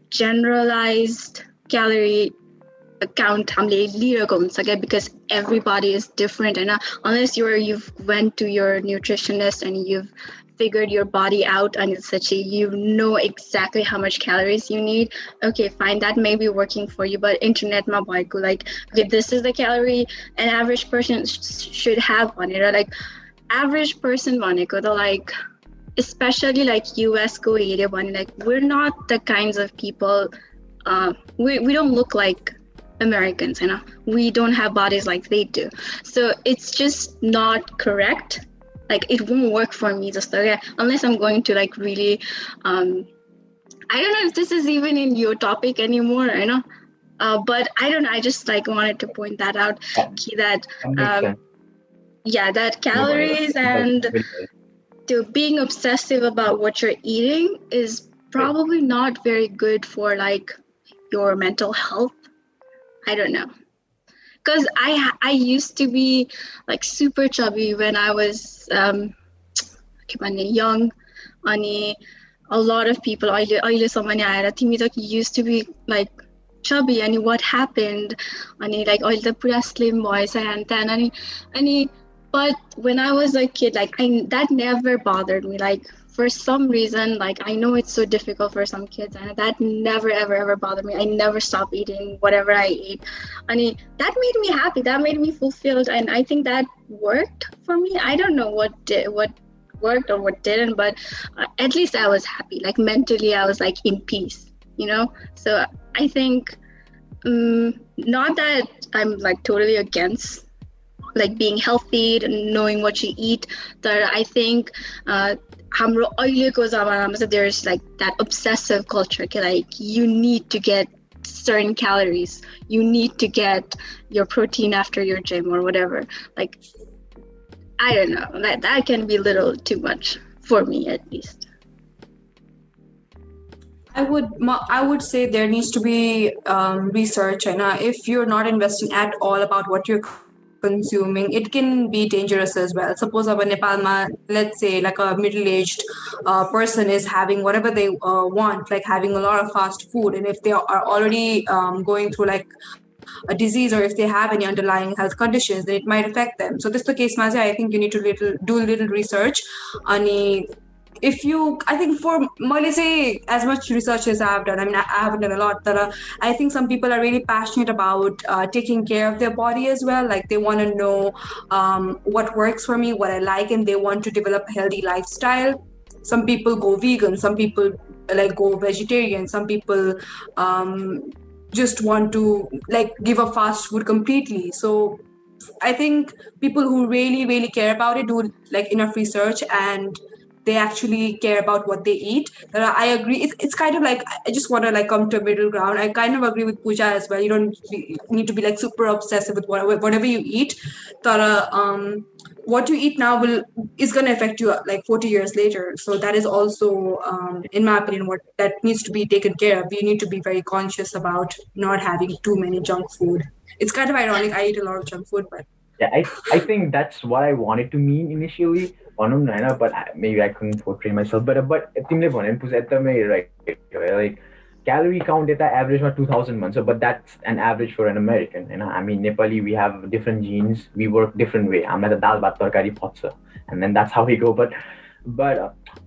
generalized calorie count because everybody is different and unless you've went to your nutritionist and you've figured your body out and it's such you know exactly how much calories you need, okay fine, that may be working for you, but internet ma bhayeko like okay this is the calorie an average person should have on it, like average person bhaneko the like especially like US go area like we're not the kinds of people we don't look like Americans, we don't have bodies like they do, so it's just not correct. Like it won't work for me just unless I'm going to like really I don't know if this is even in your topic anymore, but I don't know, I just like wanted to point that out that that calories and to being obsessive about what you're eating is probably not very good for like your mental health. I don't know. Because I used to be like super chubby when I was young. Ani a lot of people अहिलेसम्म नि आएर तिमी त used to be like chubby and what happened अनि like अहिले त पुरा slim भएछ and then अनि but when I was a kid like that never bothered me like for some reason like I know it's so difficult for some kids and that never ever bothered me. I never stopped eating whatever I eat and that made me happy, that made me fulfilled, and I think that worked for me. I don't know what worked or what didn't, but at least I was happy, like mentally I was like in peace, you know. So I think not that I'm like totally against like being healthy and knowing what you eat, but I think हाम्रो अहिलेको जमानामा चाहिँ there's like that obsessive culture like you need to get certain calories, you need to get your protein after your gym or whatever. Like I don't know, that can be a little too much for me at least. I would say there needs to be research, and if you're not investing at all about what you're consuming, it can be dangerous as well. Suppose in Nepal, let's say like a middle-aged person is having whatever they want, like having a lot of fast food, and if they are already going through like a disease or if they have any underlying health conditions, then it might affect them. So this is the case, Mazi. I think you need to do a little research. If you, I think for Malaysia, as much research as I've done, I mean, I haven't done a lot, but I think some people are really passionate about taking care of their body as well. Like they want to know what works for me, what I like, and they want to develop a healthy lifestyle. Some people go vegan, some people like go vegetarian, some people just want to like give up fast food completely. So I think people who really care about it do like enough research and they actually care about what they eat. I agree. It's kind of like I just want to like come to a middle ground. I kind of agree with Pooja as well. You don't need to be like super obsessive with whatever you eat. What you eat now is going to affect you like 40 years later. So that is also, in my opinion, what that needs to be taken care of. You need to be very conscious about not having too many junk food. It's kind of ironic. I eat a lot of junk food, but yeah, I think that's what I wanted to mean initially. But maybe I couldn't portray myself. But तिमीले भने पुज एकदमै right. Like calorie count at the average was 2,000 months, but that's an average for an American. You know, I mean, Nepali, we have different genes, we work different way. I'm like a dal bhat tarkari photsa, and then that's how we go. But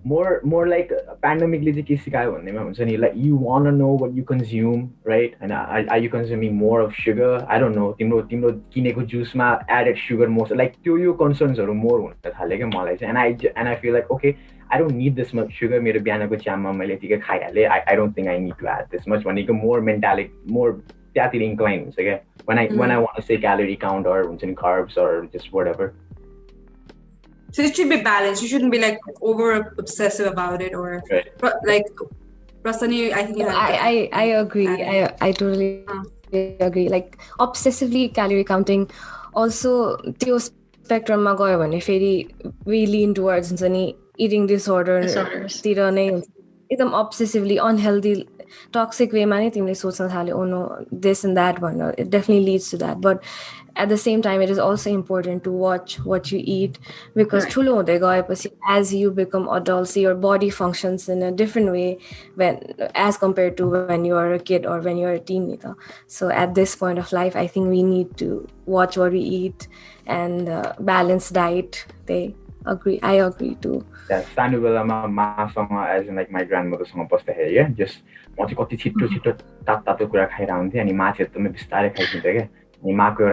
more like pandemically चाहिँ के सिकायो भन्नेमा हुन्छ नि, like you want to know what you consume, right? And are you consuming more of sugar? I don't know, तिम्रो किनेको जुसमा added sugar more, like त्यो concernsहरु more हुन थाल्यो के मलाई चाहिँ, and I feel like okay, I don't need this much sugar. मेरो बिहानको चियामा मैले यतिकै खाइहाले. I don't think I need to add this much. भनेको more mentalic, more त्यतातिर incline हुन्छ के when I want to say calorie count or हुन्छ नि carbs or just whatever. So it should be balanced. You shouldn't be like over obsessive about it or like Prasanni, I think I agree. I totally agree. Like obsessively calorie counting also त्यो spectrum मा गयो भने फेरि we lean towards हुन्छ नि eating disorders तिर नै एकदम obsessively unhealthy toxic way मा नै तिमीले सोच्न थाल्यो, oh no, this and that one, it definitely leads to that. But at the same time, it is also important to watch what you eat, because ठुलो हुँदै गएपछि as you become adults, your body functions in a different way as compared to when you are a kid or when you are a teenager. So at this point of life, I think we need to watch what we eat and balanced diet. I agree too. Yeah, सानो बेलामा मासँग as in like my grandmotherसँग बस्दाखेरि क्या, just म चाहिँ कति छिटो तातो कुरा खाइरहेको हुन्थेँ अनि मा चाहिँ एकदमै बिस्तारै खाइदिन्थेँ क्या. अनि माको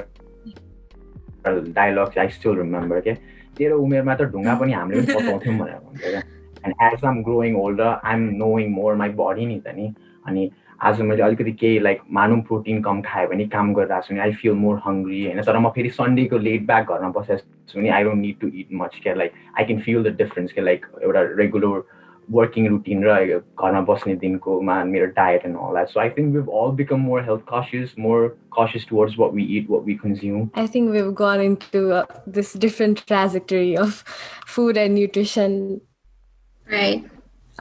डायलग I still remember क्या, तेरो उमेरमा त ढुङ्गा पनि हामीले पनि पचाउँथ्यौँ भनेर भन्थ्यो क्या. And as I'm growing older, I'm knowing more my body नि त नि. अनि आज मैले अलिकति केही लाइक मानौँ प्रोटिन कम खायो भने काम गरिरहेको छु भने आई फिल मोर हङ्ग्री होइन, तर म फेरि सन्डेको लेट ब्याक घरमा बसेको छु भने I don't need to eat much क्या, like I can feel the difference क्या, लाइक एउटा रेगुलर वर्किङ रुटिन र घरमा बस्ने दिनकोमा मेरो diet and all that. So I think we've all become more health cautious, more cautious towards what we eat, what we consume. I think we've gone into this different trajectory of food and nutrition. Right.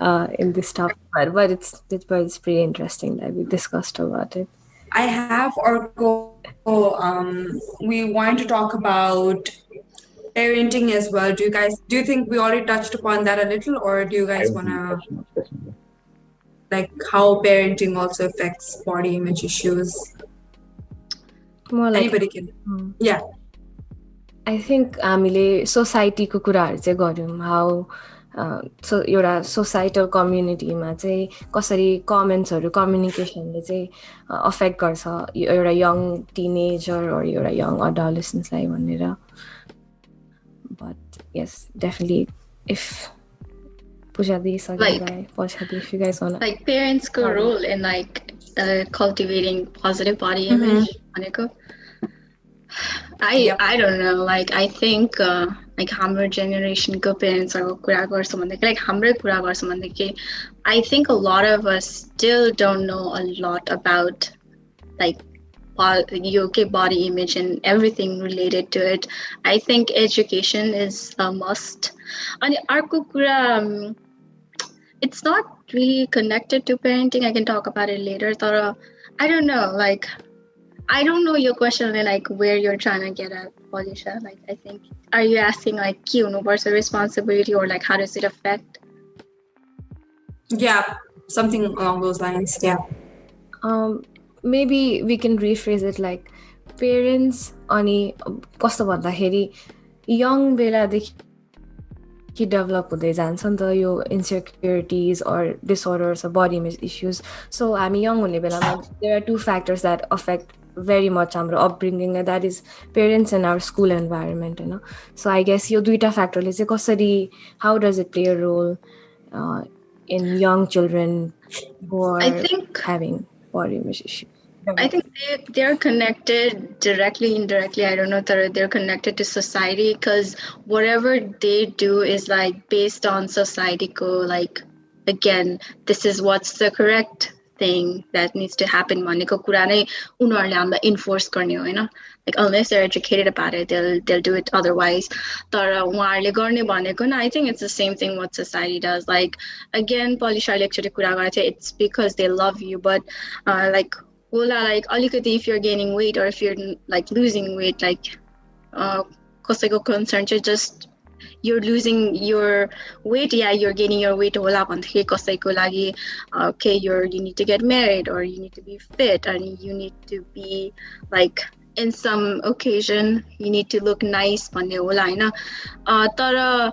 in this topic, but it's pretty interesting that we discussed about it. I have we want to talk about parenting as well. Do you think we already touched upon that a little, or do you guys I don't think wanna that's much definitely. like how parenting also affects body image issues? More like Anybody can. Yeah. I think हामीले सोसाइटीको कुराहरू चाहिँ गऱ्यौँ how एउटा societal कम्युनिटीमा चाहिँ कसरी कमेन्ट्सहरू कम्युनिकेसनले चाहिँ affect गर्छ एउटा यङ टिनेजर एउटा यङ अडोलेसेन्सलाई भनेर बट यस डेफिनेटली इफ पुजादी सकिँदा पछाडि if you guys wanna like parents' role in like cultivating positive body image भनेको I don't know, like I think like हाम्रो generationको parentsहरूको कुरा गर्छौँ भन्दाखेरि like हाम्रै कुरा गर्छौँ भन्दाखेरि I think a lot of us still don't know a lot about like UK body image and everything related to it. I think education is a must. And अर्को कुरा it's not really connected to parenting. I can talk about it later. But I don't know, like I don't know your question like where you're trying to get at, Polisha. Like I think are you asking like what's the responsibility or like how does it affect? Yeah, something along those lines. Yeah. Maybe we can rephrase it like parents अनि कस्तो भन्दाखेरि young बेलादेखि develop हुँदै जान्छ नि त यो insecurities or disorders body image issues so हामी यङ हुने बेलामा there are two factors that affect very much हाम्रो upbringing, that is parents and our school environment, you know. So I guess यो दुईटा फ्याक्टरले चाहिँ कसरी how does it play a role in young children who are having body image issues? I think they're connected directly, indirectly. I don't know if they're connected to society because whatever they do is like based on society. Like again, this is what's the correct thing that needs to happen. Maneko कुरा नै उनीहरूले हामीलाई enforce गर्ने हो हैन, like unless they're educated about it they'll do it otherwise. तर उहाँहरूले गर्ने भनेको न I think it's the same thing what society does. Like again Polisha actually कुरा गरेको थियो, it's because they love you, but like like alikati if you're gaining weight or if you're like losing weight, like कसैको concern चाहिँ just you're losing your weight, yeah, you're gaining your weight होला भन्दाखेरि कसैको लागि okay you need to get married or you need to be fit and you need to be like in some occasion you need to look nice भन्ने होला हैन. तर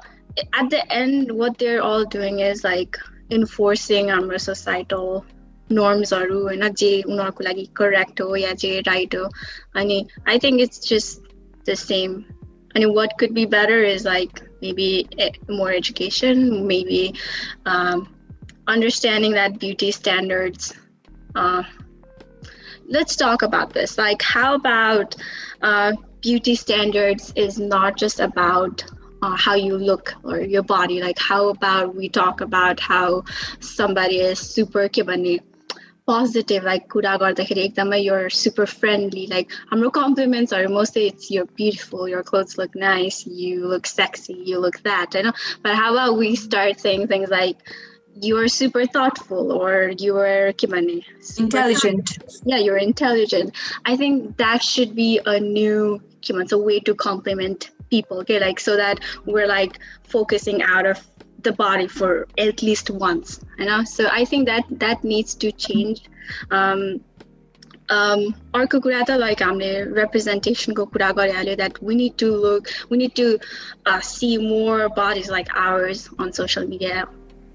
at the end what they're all doing is like enforcing our societal norms haru हैन जे उनीहरुको लागि correct हो या जे right हो. अनि I think it's just the same. And what could be better is like maybe more education, maybe understanding that beauty standards. Let's talk about this. Like how about beauty standards is not just about how you look or your body. Like how about we talk about how somebody is super positive, like कुरा गर्दाखेरि एकदमै you're super friendly, like हाम्रो compliments are mostly it's you're beautiful, your clothes look nice, you look sexy, you look that, you know. But how about we start saying things like you're super thoughtful or you're intelligent. Yeah, you're intelligent. I think that should be a new a way to compliment people, okay, like so that we're like focusing out of the body for at least once, you know. So I think that needs to change. अर्को कुरा त like हामीले representation को कुरा गरिहाल्यो that we need to see more bodies like ours on social media,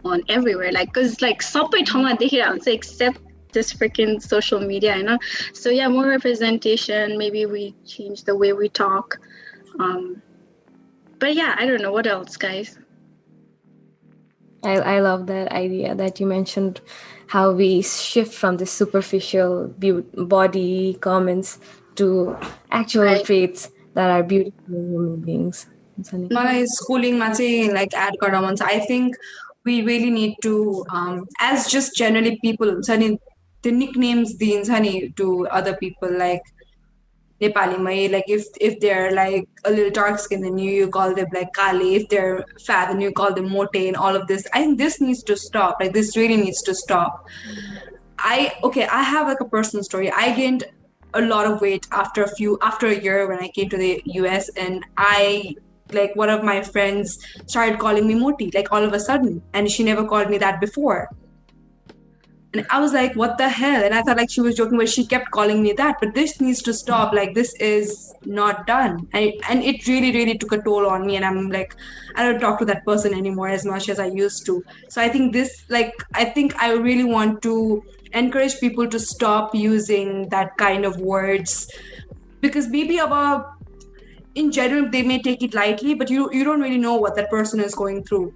on everywhere, like because like सबै ठाउँमा देखिरहेको हुन्छ except this freaking social media, you know. So yeah, more representation, maybe we change the way we talk. But yeah, I don't know what else, guys. I love that idea that you mentioned, how we shift from the superficial body comments to actual traits that are beautiful in human beings. My schooling like add garda I think we really need to as just generally people the nicknames to other people, like Nepali mai, like if they're like a little dark skinned than you call them like Kali. If they're fat, then you call them Mote, and all of this. I think this needs to stop. Like this really needs to stop. I have like a personal story. I gained a lot of weight after a year when I came to the US, and I like one of my friends started calling me Moti like all of a sudden, and she never called me that before. And I was like, what the hell? And I thought like she was joking, but she kept calling me that. But this needs to stop. Like this is not done. And it really, really took a toll on me. And I'm like, I don't talk to that person anymore as much as I used to. So I think I think I really want to encourage people to stop using that kind of words, because maybe about in general they may take it lightly, but you don't really know what that person is going through.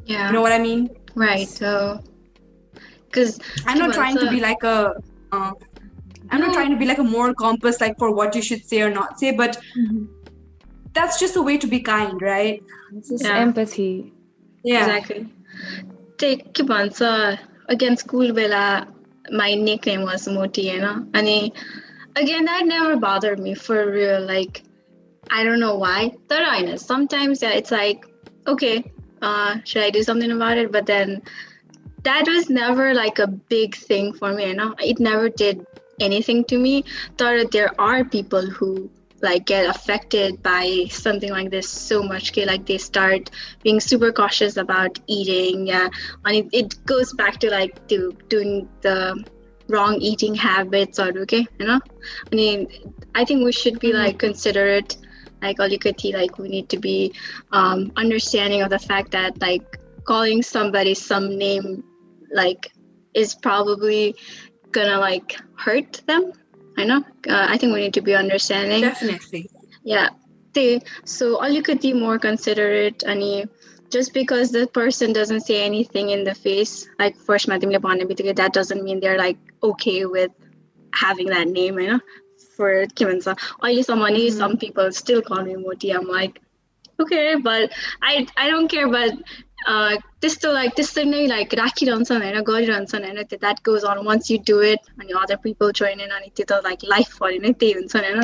Yeah. You know what I mean? Right. So, because I'm not trying to be like a I'm not trying to be like a moral compass like for what you should say or not say, but that's just a way to be kind, right? It's just empathy. Yeah. Exactly. Take again school bela my nickname was Moti, you know. And again that never bothered me for real. Like I don't know why. Sometimes it's like, okay, should I do something about it? But then that was never like a big thing for me, you know. It never did anything to me. Thought there are people who like get affected by something like this so much, okay? Like they start being super cautious about eating, and it goes back to like doing the wrong eating habits, or okay, you know. I mean, I think we should be like considerate, like Alikati, like we need to be understanding of the fact that like calling somebody some name like is probably gonna like hurt them. I know. I think we need to be understanding. Definitely. Yeah. So all you could be more considerate, and just because the person doesn't say anything in the face, like first that doesn't mean they're like okay with having that name, you know. For Kimansa, some people still call me Moti. I'm like, okay, but I don't care. But त्यस्तो नै राखिरहन्छ हैन, गरिरहन्छन् हैन, that goes on. Once you do it and other people join in, अनि त्यो त like life भरि नै त्यही हुन्छ हैन.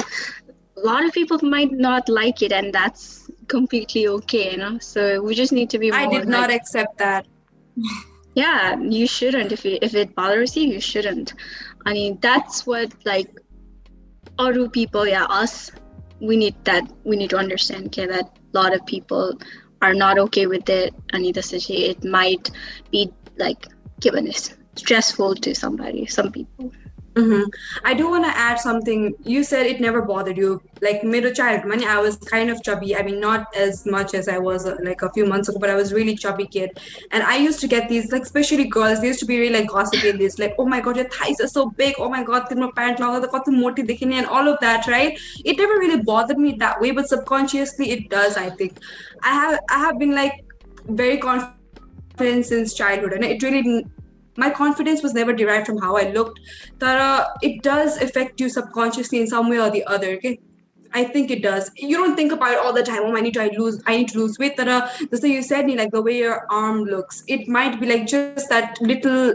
A lot of people might not like it, and that's completely okay, you know. So we just need to be more, I did not accept that. Yeah, you shouldn't. If it bothers you, you shouldn't. I mean, that's what like other people, us, we need to understand, okay, that a lot of people are not okay with it, and it might be like given stressful to some people. I do want to add something. You said it never bothered you. Like middle child, I was kind of chubby. I mean, not as much as I was like a few months ago, but I was really chubby kid. And I used to get these, like especially girls, they used to be really like gossiping this, like, oh my god, your thighs are so big. Oh my god, and all of that, right? It never really bothered me that way, but subconsciously it does. I think I have been like very confident since childhood, and it really. My confidence was never derived from how I looked. Tara, it does affect you subconsciously in some way or the other. Okay, I think it does. You don't think about it all the time. Oh, I need to lose weight. Tara, just like you said, like the way your arm looks, it might be like just that little,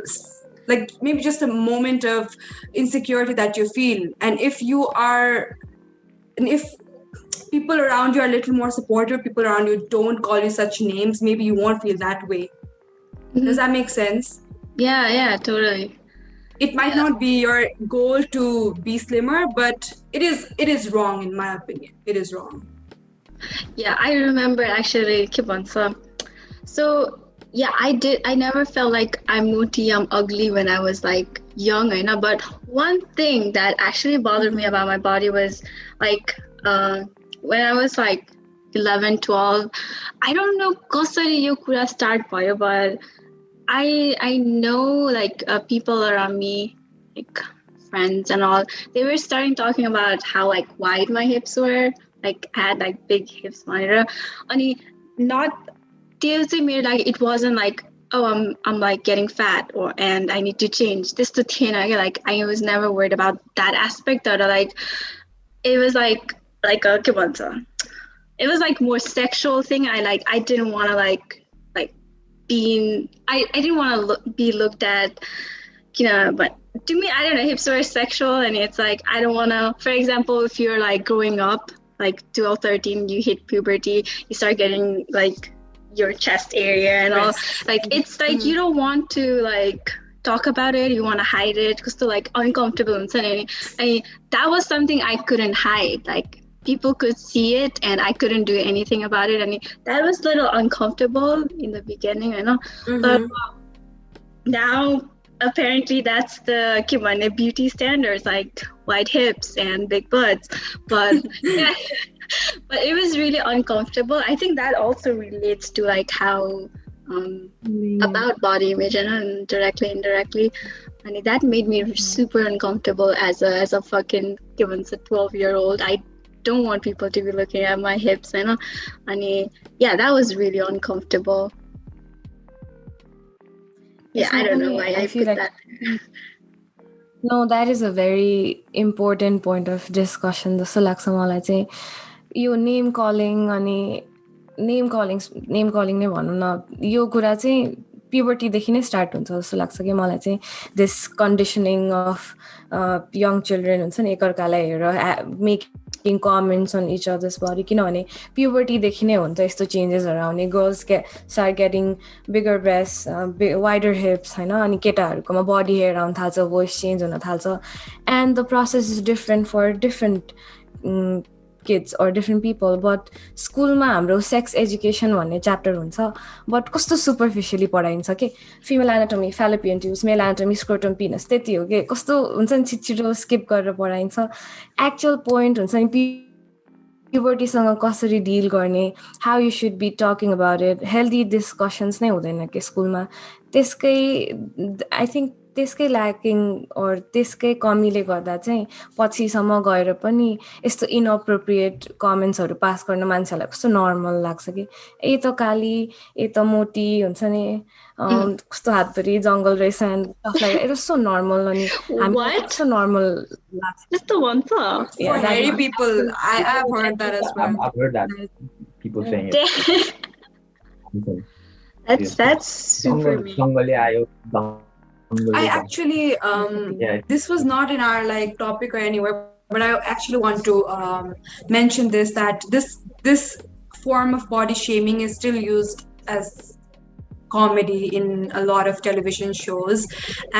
like maybe just a moment of insecurity that you feel. And if people around you are a little more supportive, people around you don't call you such names, maybe you won't feel that way. Does that make sense? Yeah, totally. It might not be your goal to be slimmer, but it is wrong in my opinion. It is wrong. Yeah, I remember actually, so yeah, I never felt like I'm Moti, I'm ugly when I was like young, you know. But one thing that actually bothered me about my body was like when I was like 11, 12, I don't know कसरी यो कुरा start भयो, but I know like people around me, like friends and all, they were starting talking about how like wide my hips were, like I had like big hips, and not like it wasn't like, oh, I'm like getting fat and I need to change this to thin. Like I was never worried about that aspect, or like it was like a it was like more sexual thing. I didn't want to like I didn't want to be looked at but to me, I don't know, hips are sexual, and it's like, I don't want to, for example, if you're like growing up, like 12, 13, you hit puberty, you start getting like your chest area and all, like it's like you don't want to like talk about it, you want to hide it because they're like uncomfortable and something. That was something I couldn't hide. Like people could see it and I couldn't do anything about it. That was a little uncomfortable in the beginning, I know. But now apparently that's the beauty standards, like wide hips and big butts. But yeah, but it was really uncomfortable. I think that also relates to like how about body image and directly, indirectly. And that made me super uncomfortable as a fucking, given a 12-year-old. I don't want people to be looking at my hips, you know. And yeah, that was really uncomfortable. Yeah, I don't know why I feel like that. No, that is a very important point of discussion. जस्तो लाग्छ मलाई चाहिँ यो name calling अनि name calling नै भनौँ न, यो कुरा चाहिँ प्युबर्टीदेखि नै स्टार्ट हुन्छ जस्तो लाग्छ कि मलाई चाहिँ. This conditioning of young children हुन्छ नि एकअर्कालाई हेरेर मेकिङ कमेन्ट्स अन इच अदर्स बडी, किनभने प्युबर्टीदेखि नै हुन्छ यस्तो चेन्जेसहरू आउने. गर्ल्स स्टार्ट गेटिङ बिगर ब्रेस्ट, वाइडर हिप्स होइन, अनि केटाहरूकोमा बडी हेयर आउनु थाल्छ, भोइस चेन्ज हुन थाल्छ. And the process is different for different kids or different people. But स्कुलमा हाम्रो सेक्स एजुकेसन भन्ने च्याप्टर हुन्छ, बट कस्तो सुपरफिसियली पढाइन्छ कि female anatomy, fallopian tubes, male anatomy, scrotum, penis, त्यति हो कि कस्तो हुन्छ नि छिटो स्किप गरेर पढाइन्छ. एक्चुअल पोइन्ट हुन्छ नि प्युबर्टीसँग कसरी डिल गर्ने, how you should be talking about it, healthy discussions नै हुँदैन कि स्कुलमा. त्यसकै आई थिङ्क त्यसकै ल्याकिङ अर त्यसकै कमीले गर्दा चाहिँ पछिसम्म गएर पनि यस्तो इनअप्रोप्रिएट कमेन्ट्सहरू पास गर्न मान्छेहरूलाई कस्तो नर्मल लाग्छ कि ए त काली, ए त मोटी, हुन्छ नि कस्तो हातभरि जङ्गल रहेछ, and it was so normal. अनि हामीलाई कस्तो नर्मल लाग्छ त्यस्तो भन्छ. For hairy people, I've heard that as well. I've heard that. People saying it. That's super mean. I actually, this was not in our like topic or anywhere, but I actually want to mention this, that this form of body shaming is still used as comedy in a lot of television shows,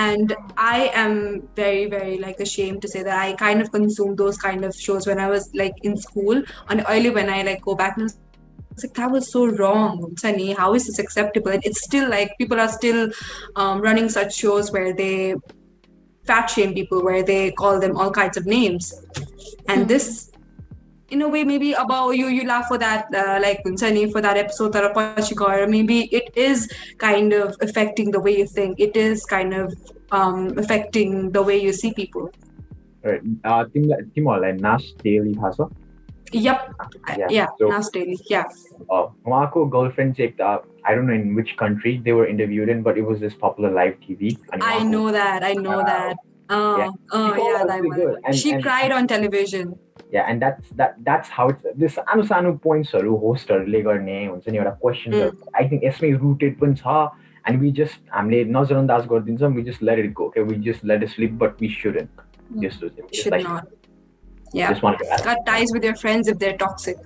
and I am very, very like ashamed to say that I kind of consumed those kind of shows when I was like in school, and early when I like go back and it's like, that was so wrong, Sunny. How is this acceptable? And it's still like people are still running such shows where they fat shame people, where they call them all kinds of names. And this, in a way, maybe about you laugh for that, like Sunny, for that episode, or maybe it is kind of affecting the way you think. It is kind of affecting the way you see people. Right. Like Nash Daily Hasa. Yep. Yeah. So, Namaste. Yeah. Marco girlfriend checked out. I don't know in which country they were interviewed in, but it was this popular live TV. I know that. That one. Good. She cried on television. Yeah, and that's how it's this anu points hosterले गर्ने हुन्छ नि एउटा questions. I think यसमै rooted पनि छ, and we just हामीले नजरअन्दाज गरिदिन्छौँ. We just let it go. Okay, we just let it slip, but we shouldn't. Should like, not. Yeah, just want to cut ties with your friends if they're toxic.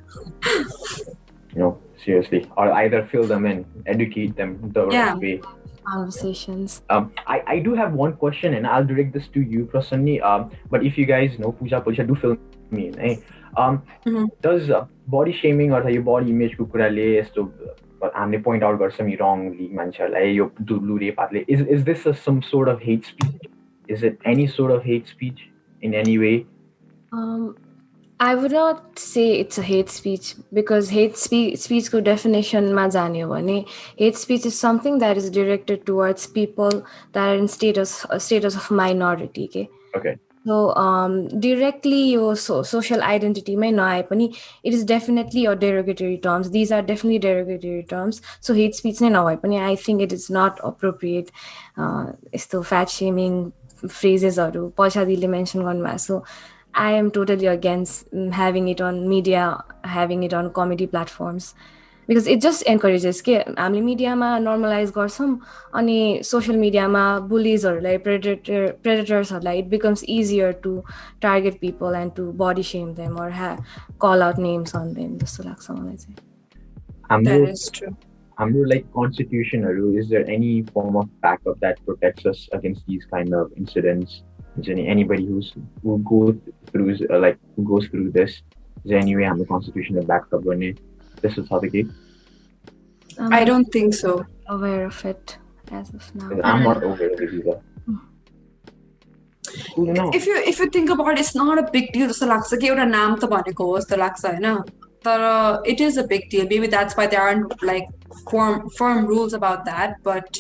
Seriously, or either fill them in, educate them the right way. Conversations. I do have one question, and I'll direct this to you, Prasanni. But if you guys know, Pooja, do fill me in. Hey, does body shaming or your body image कुराले यस्तो हामीले point out गर्छौँ wrongly मान्छेहरूलाई यो दुब्लु रेपातले, is this some sort of hate speech? Is it any sort of hate speech in any way? I would not say it's a hate speech, because hate speech को definition मा जाने हो भने hate speech is something that is directed towards people that are in status of minority. Okay. So directly your social identity may नआए पनि it is definitely your derogatory terms. These are definitely derogatory terms. So hate speech नै नभए पनि I think it is not appropriate. यस्तो fat shaming phrases-हरु पछाडिले mention गर्नुभएको. So I am totally against having it on media, having it on comedy platforms. because it just encourages के हामीले मिडियामा normalise गर्छौँ अनि सोसियल मिडियामा बुलिजहरूलाई predators it becomes easier to target people and to body shame them or call out names on them जस्तो लाग्छ मलाई चाहिँ. That is true. हाम्रो like constitution, is there any form of backup that protects us against these kind of incidents? Is there anybody who goes through this? Is there any way I'm the constitution that backs up when this is how the case? I don't think so. Aware of it as of now. I'm not aware of it either. If you think about it, it's not a big deal जस्तो लाग्छ कि एउटा नाम त भनेको हो जस्तो लाग्छ हैन. But it is a big deal. Maybe that's why there aren't like firm rules about that. But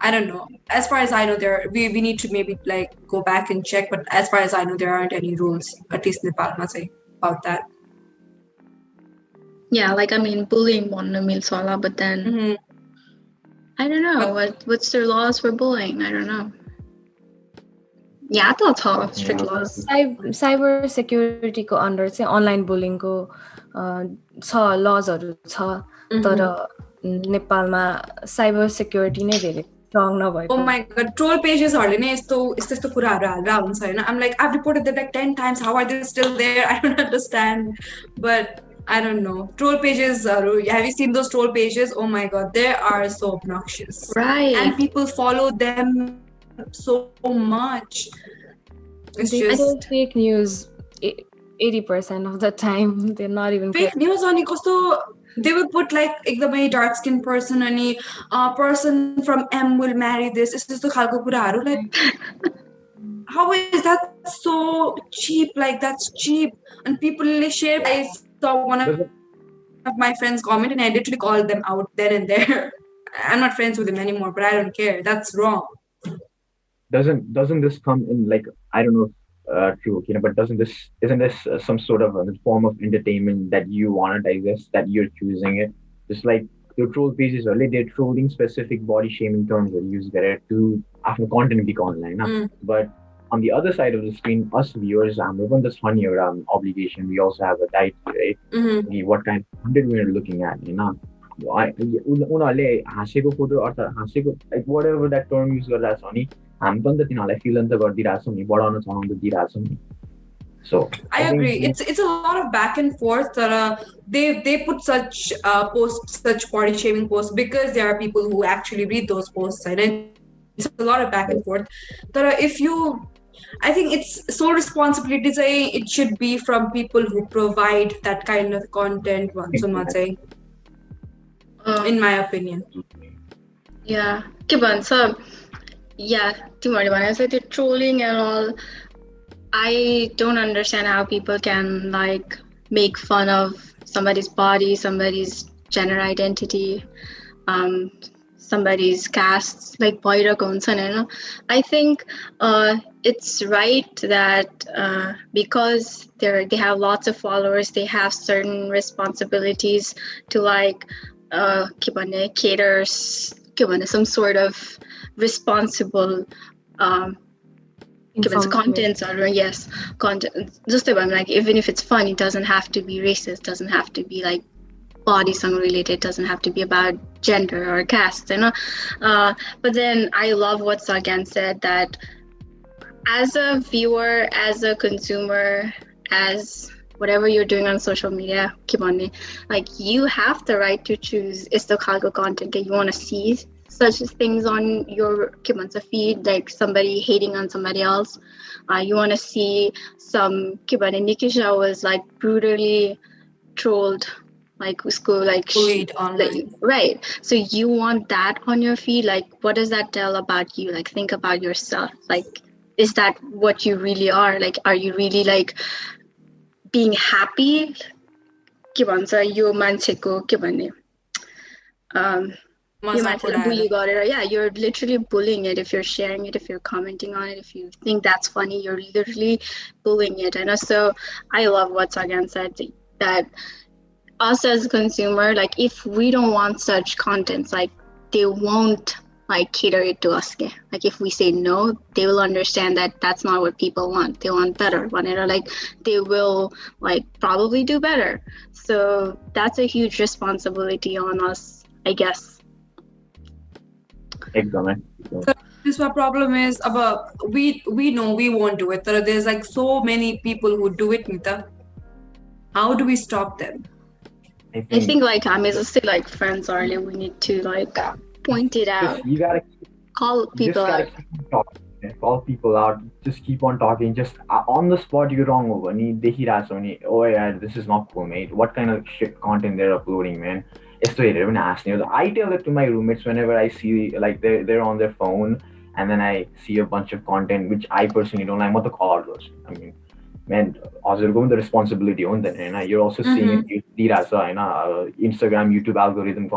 I don't know. As far as I know, we need to maybe like go back and check. But as far as I know, there aren't any rules, at least in Nepal, say about that. Yeah, like I mean, bullying one means sala, but then I don't know what's their laws for bullying. I don't know. Yeah, that's all strict laws. Cyber security को under चाहिँ online bullying को छ laws-हरु छ तर नेपालमा cyber security नै धेरै strong नभएको. Oh my god, troll pages-हरुले नै यस्तो कुराहरु हालेर हुन्छ हैन. I'm like, I've reported them like 10 times. How are they still there? I don't understand. But I don't know. Troll pages, have you seen those troll pages? Oh my god, they are so obnoxious. Right. And people follow them so much. It's just fake news 80% of the time. They're not even fake news on kosto. They will put like ekdamai dark skinned person and a person from M will marry this. It's just khalko kuraharu like how is that so cheap? Like that's cheap. And people share. I saw one of my friends comment and I literally called them out then and there. I'm not friends with them anymore, but I don't care. That's wrong. Doesn't this come in like, I don't know if true, but isn't this some sort of a form of entertainment that you monetize this, that you're choosing it? Just like the troll pages, they're trolling specific body shaming terms that use there to after content be online. But on the other side of the screen, us viewers, we're this funny obligation. We also have a diet, right? What kind of content we're looking at, उनीहरूले हाँसेको photo अर्थात् हाँसेको like whatever that term use गर्दा छ नि हामी पनि त तिनीहरूलाई fill त गरिदिरहेछौँ नि बढाउन चलाउन त दिइरहेछौँ नि. So I agree. It's a lot of back and forth. They put such posts, such body shaming posts because there are people who actually read those posts, and it's a lot of back and forth. I think it's sole responsibility. It should be from people who provide that kind of content. In my opinion. Yeah. So yeah, the trolling and all. I don't understand how people can like make fun of somebody's body, somebody's gender identity, somebody's caste, like I think it's right that because they have lots of followers, they have certain responsibilities to like cater some sort of responsible contents or content. Just like even if it's fun, it doesn't have to be racist, doesn't have to be like body song related, doesn't have to be about gender or caste, but then I love what Sagan said, that as a viewer, as a consumer, as whatever you're doing on social media, like you have the right to choose is the cargo content that you want to see such things on your feed, like somebody hating on somebody else. You want to see some Nikisha was like brutally trolled, like bullied online. Right. So you want that on your feed? Like, what does that tell about you? Like, think about yourself. Like, is that what you really are? Like, are you really like being happy? You you're literally bullying it if you're sharing it, if you're commenting on it, if you think that's funny, you're literally bullying it. And so I love what Sagan said, that us as a consumer, like if we don't want such contents, like they won't like cater it to us. Like if we say no, they will understand that that's not what people want. They want better. Like they will like probably do better. So that's a huge responsibility on us, I guess. Exactly. This one problem is about we know we won't do it. There's like so many people who do it, Nita. How do we stop them? I think like I'm still like friends earlier. We need to like point it out. You gotta call people out. Call people out. Just keep on talking. Just on the spot, you're wrong over. Oh yeah, this is not cool, mate. What kind of shit content they're uploading, man? I tell it to my roommates whenever I see like they're on their phone, and then I see a bunch of content which I personally don't like. I'm to call out those. I mean, man, the responsibility on that. You're also seeing it. Instagram, YouTube algorithm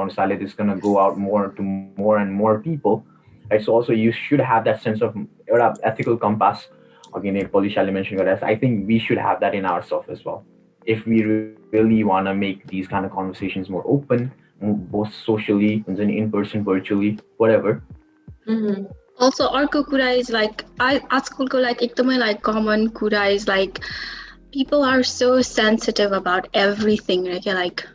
is gonna go out more to more and more people. Right? So also you should have that sense of ethical compass. Again, Polishali mentioned this. I think we should have that in ourselves as well. If we really want to make these kind of conversations more open, both socially and then in person, virtually, whatever. Also, अर्को कुरा is like आजकलको like एकदमै like common कुरा is like people are so sensitive about everything, right? Like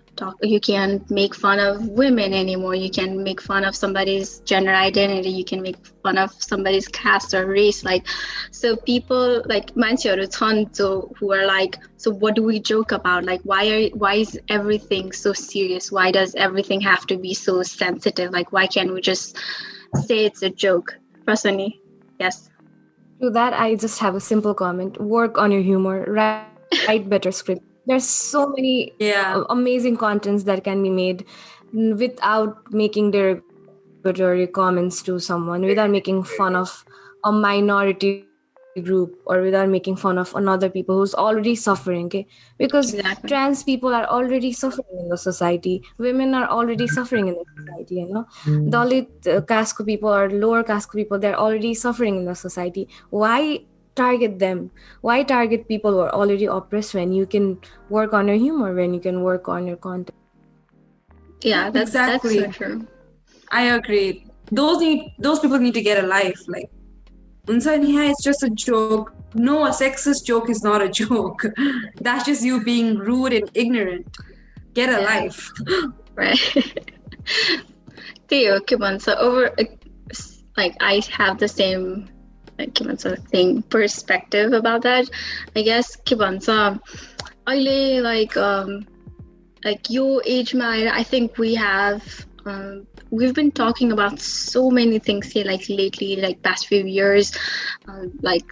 you can't make fun of women anymore. You can make fun of somebody's gender identity. You can make fun of somebody's caste or race. Like, so people like मान्छेहरु छन् who are like, so what do we joke about? Like, why is everything so serious? Why does everything have to be so sensitive? Like, why can't we just say it's a joke? Prasanni, yes. To that, I just have a simple comment. Work on your humor. Write better script. There's so many amazing contents that can be made without making derogatory comments to someone, without making fun of a minority group, or without making fun of another people who's already suffering. Okay? Because trans people are already suffering in the society. Women are already suffering in the society. Dalit caste people or lower caste people, they're already suffering in the society. Why target them? Why target people who are already oppressed when you can work on your humor, when you can work on your content? Yeah, that's so true. I agree. Those people need to get a life. Like, it's just a joke. No, a sexist joke is not a joke. That's just you being rude and ignorant. Get a life. Right. Theo, so over like I have the same perspective about that. I guess like your age, I think we've been talking about so many things here, like lately, like past few years, like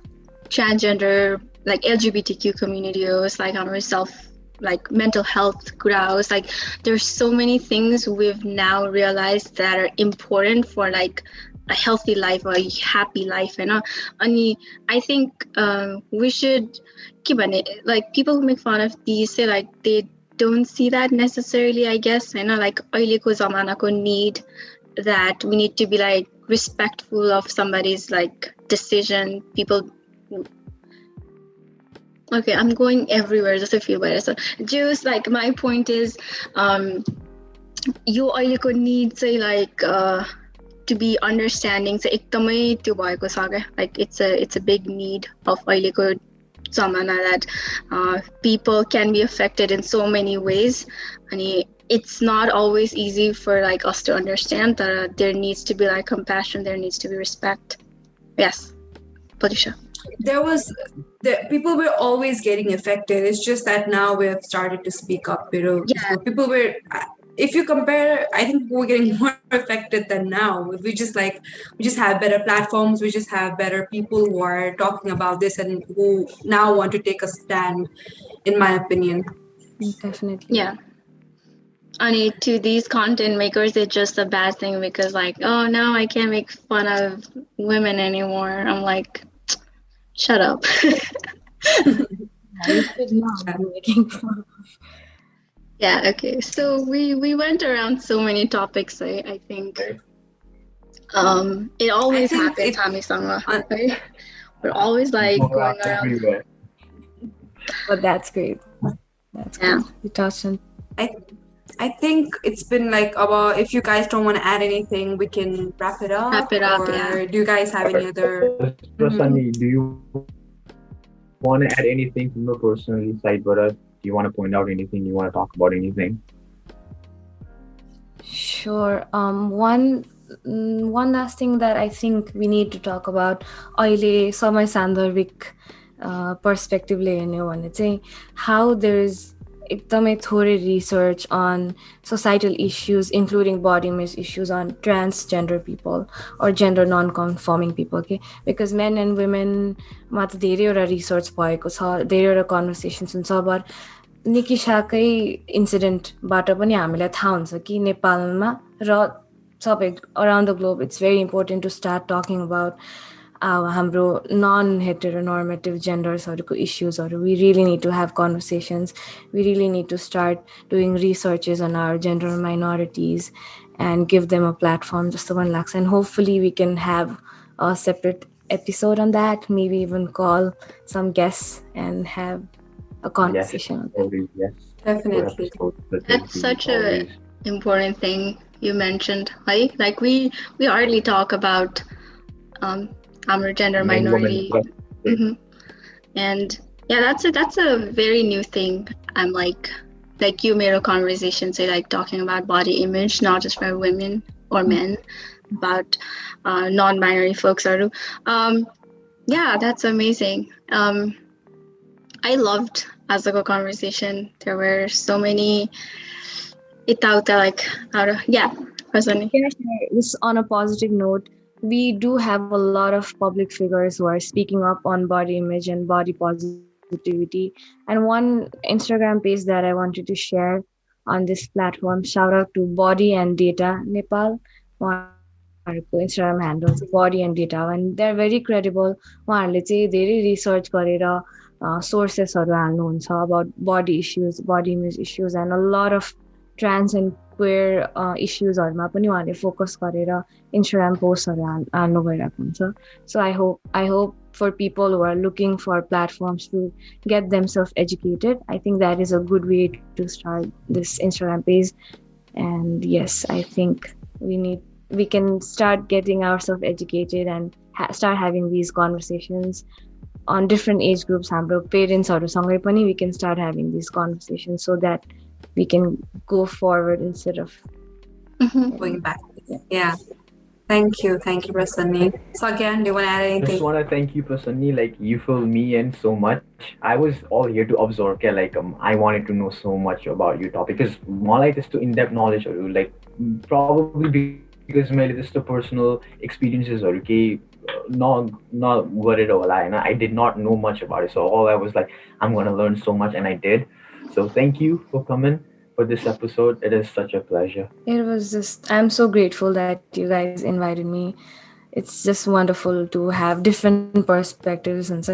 transgender, like LGBTQ communities, like on ourselves, like mental health grows. Like there's so many things we've now realized that are important for like a healthy life or a happy life, and I think we should keep on it. Like people who make fun of these say like they don't see that necessarily, I guess. Like ahileको जमानाको need that we need to be like respectful of somebody's like decision. People, okay, I'm going everywhere just to feel better. So just like my point is यो अहिलेको need चाहिँ like to be understanding चाहिँ एकदमै त्यो भएको छ क्या. Like it's a big need of अहिलेको zamana that people can be affected in so many ways, and it's not always easy for like us to understand that there needs to be like compassion, there needs to be respect. Yes, Patricia. People were always getting affected. It's just that now we have started to speak up. So people were, if you compare, I think we're getting more affected than now. We just have better platforms. We just have better people who are talking about this and who now want to take a stand, in my opinion. Definitely. Yeah. And to these content makers, it's just a bad thing because like, oh, now I can't make fun of women anymore. I'm like, shut up. You should not be making fun of. Yeah, okay. So we went around so many topics, I think. It always happens, Hami-sama. Right? We're always like going around. Everywhere. But that's great. That's good. You touched on. I I think it's been like about, if you guys don't want to add anything, we can wrap it up. Wrap it up, yeah. Or do you guys have any other? Prasanni, do you want to add anything from your personal side, brother? Do you want to point out anything? You want to talk about anything? Sure. One last thing that I think we need to talk about, अहिले समय सान्दर्भिक पर्सपेक्टिभले हेर्ने हो भने चाहिँ how there is एकदमै थोरै research on societal issues including body image issues on transgender people or gender non-conforming people, okay? Because men and women मा त धेरैवटा research भएको छ, धेरैवटा conversations हुन्छ, but निकिशाकै इन्सिडेन्टबाट पनि हामीलाई थाहा हुन्छ कि नेपालमा र सबै around the globe it's very important to start talking about हाम्रो नन हेटेरोनर्मेटिभ जेन्डर्सहरूको इस्युजहरू. We really need to have conversations, we really need to start doing researches on our gender minorities and give them a platform जस्तो पनि लाग्छ. And hopefully we can have a separate episode on that, maybe even call some guests and have a conversation. Yes, definitely. That's such a important thing you mentioned, right? Like we hardly talk about our gender minority, and yeah, that's a very new thing. I'm like you made a conversation, say like talking about body image, not just for women or men, but non-binary folks are. Yeah, that's amazing. I loved as a conversation. There were so many Prasanni. Just on a positive note, we do have a lot of public figures who are speaking up on body image and body positivity. And one Instagram page that I wanted to share on this platform, shout out to Body and Data Nepal. Instagram handles Body and Data, and they're very credible. उहाँहरूले चाहिँ धेरै research गरेर सोर्सेसहरू हाल्नुहुन्छ about body issues, body image issues, and a lot of trans and queer issuesहरूमा पनि उहाँहरूले focus गरेर Instagram पोस्टहरू हाल्नु गइरहेको हुन्छ. So I hope for people who are looking for platforms to get themselves educated, I think that is a good way to start this Instagram page. And yes, I think we can start getting ourselves educated and start having these conversations on different age groups. हाम्रो पेरेन्ट्सहरूसँगै पनि we can start having these conversations so that we can go forward instead of going back. Yeah. Thank you, Prasanni. So again, do you want to add anything? I just want to thank you, Prasanni. Like, you fill me in so much. I was all here to absorb. Okay? Like, I wanted to know so much about your topic because मलाई त्यस्तो in-depth knowledge, like probably because मैले त्यस्तो personal experiences not गरेर होला हैन. I did not know much about it, so all I was like, I'm going to learn so much, and I did. So thank you for coming for this episode. It is such a pleasure. It was just, I'm so grateful that you guys invited me. It's just wonderful to have different perspectives and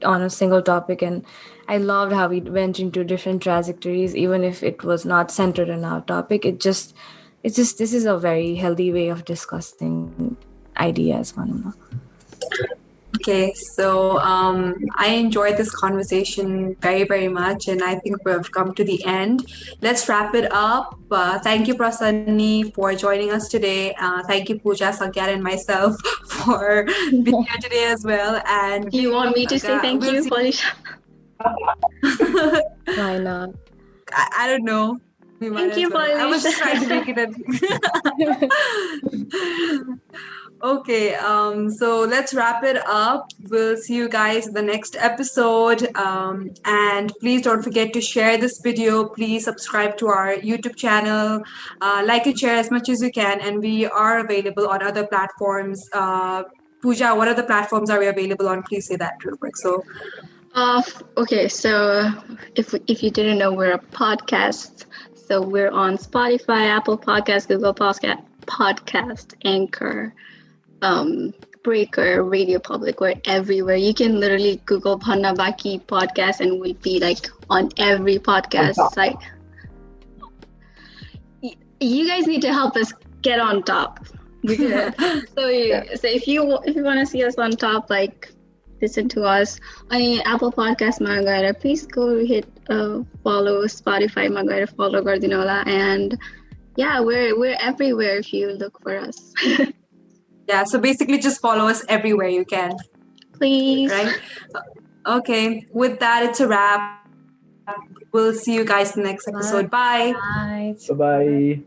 on a single topic, and I loved how we went into different trajectories, even if it was not centered on our topic. It's just this is a very healthy way of discussing ideas. Okay, so I enjoyed this conversation very, very much, and I think we've come to the end. Let's wrap it up. Thank you, Prasanni, for joining us today. Thank you, Pooja, Sagyar, and myself for being here today as well. And do you want me to say thank you, Polisha? Why not? I don't know. Thank you, Polisha. I was just trying to make it Okay, so let's wrap it up. We'll see you guys in the next episode. And please don't forget to share this video. Please subscribe to our YouTube channel. Like and share as much as you can. And we are available on other platforms. Pooja, what other platforms are we available on? Please say that real quick. So, okay, so if you didn't know, we're a podcast. So we're on Spotify, Apple Podcasts, Google Podcast, Anchor, Breaker, Radio Public. We're everywhere. You can literally Google Bhanna Baki podcast and we'd be like on every podcast site. You guys need to help us get on top. So if you want to see us on top, like listen to us. On Apple Podcast Magaira, please go hit follow. Spotify Magaira follow Gardinola. And yeah, we're everywhere if you look for us. Yeah, so basically just follow us everywhere you can. Please. Right? Okay, with that, it's a wrap. We'll see you guys in the next episode. Bye. Bye. Bye bye.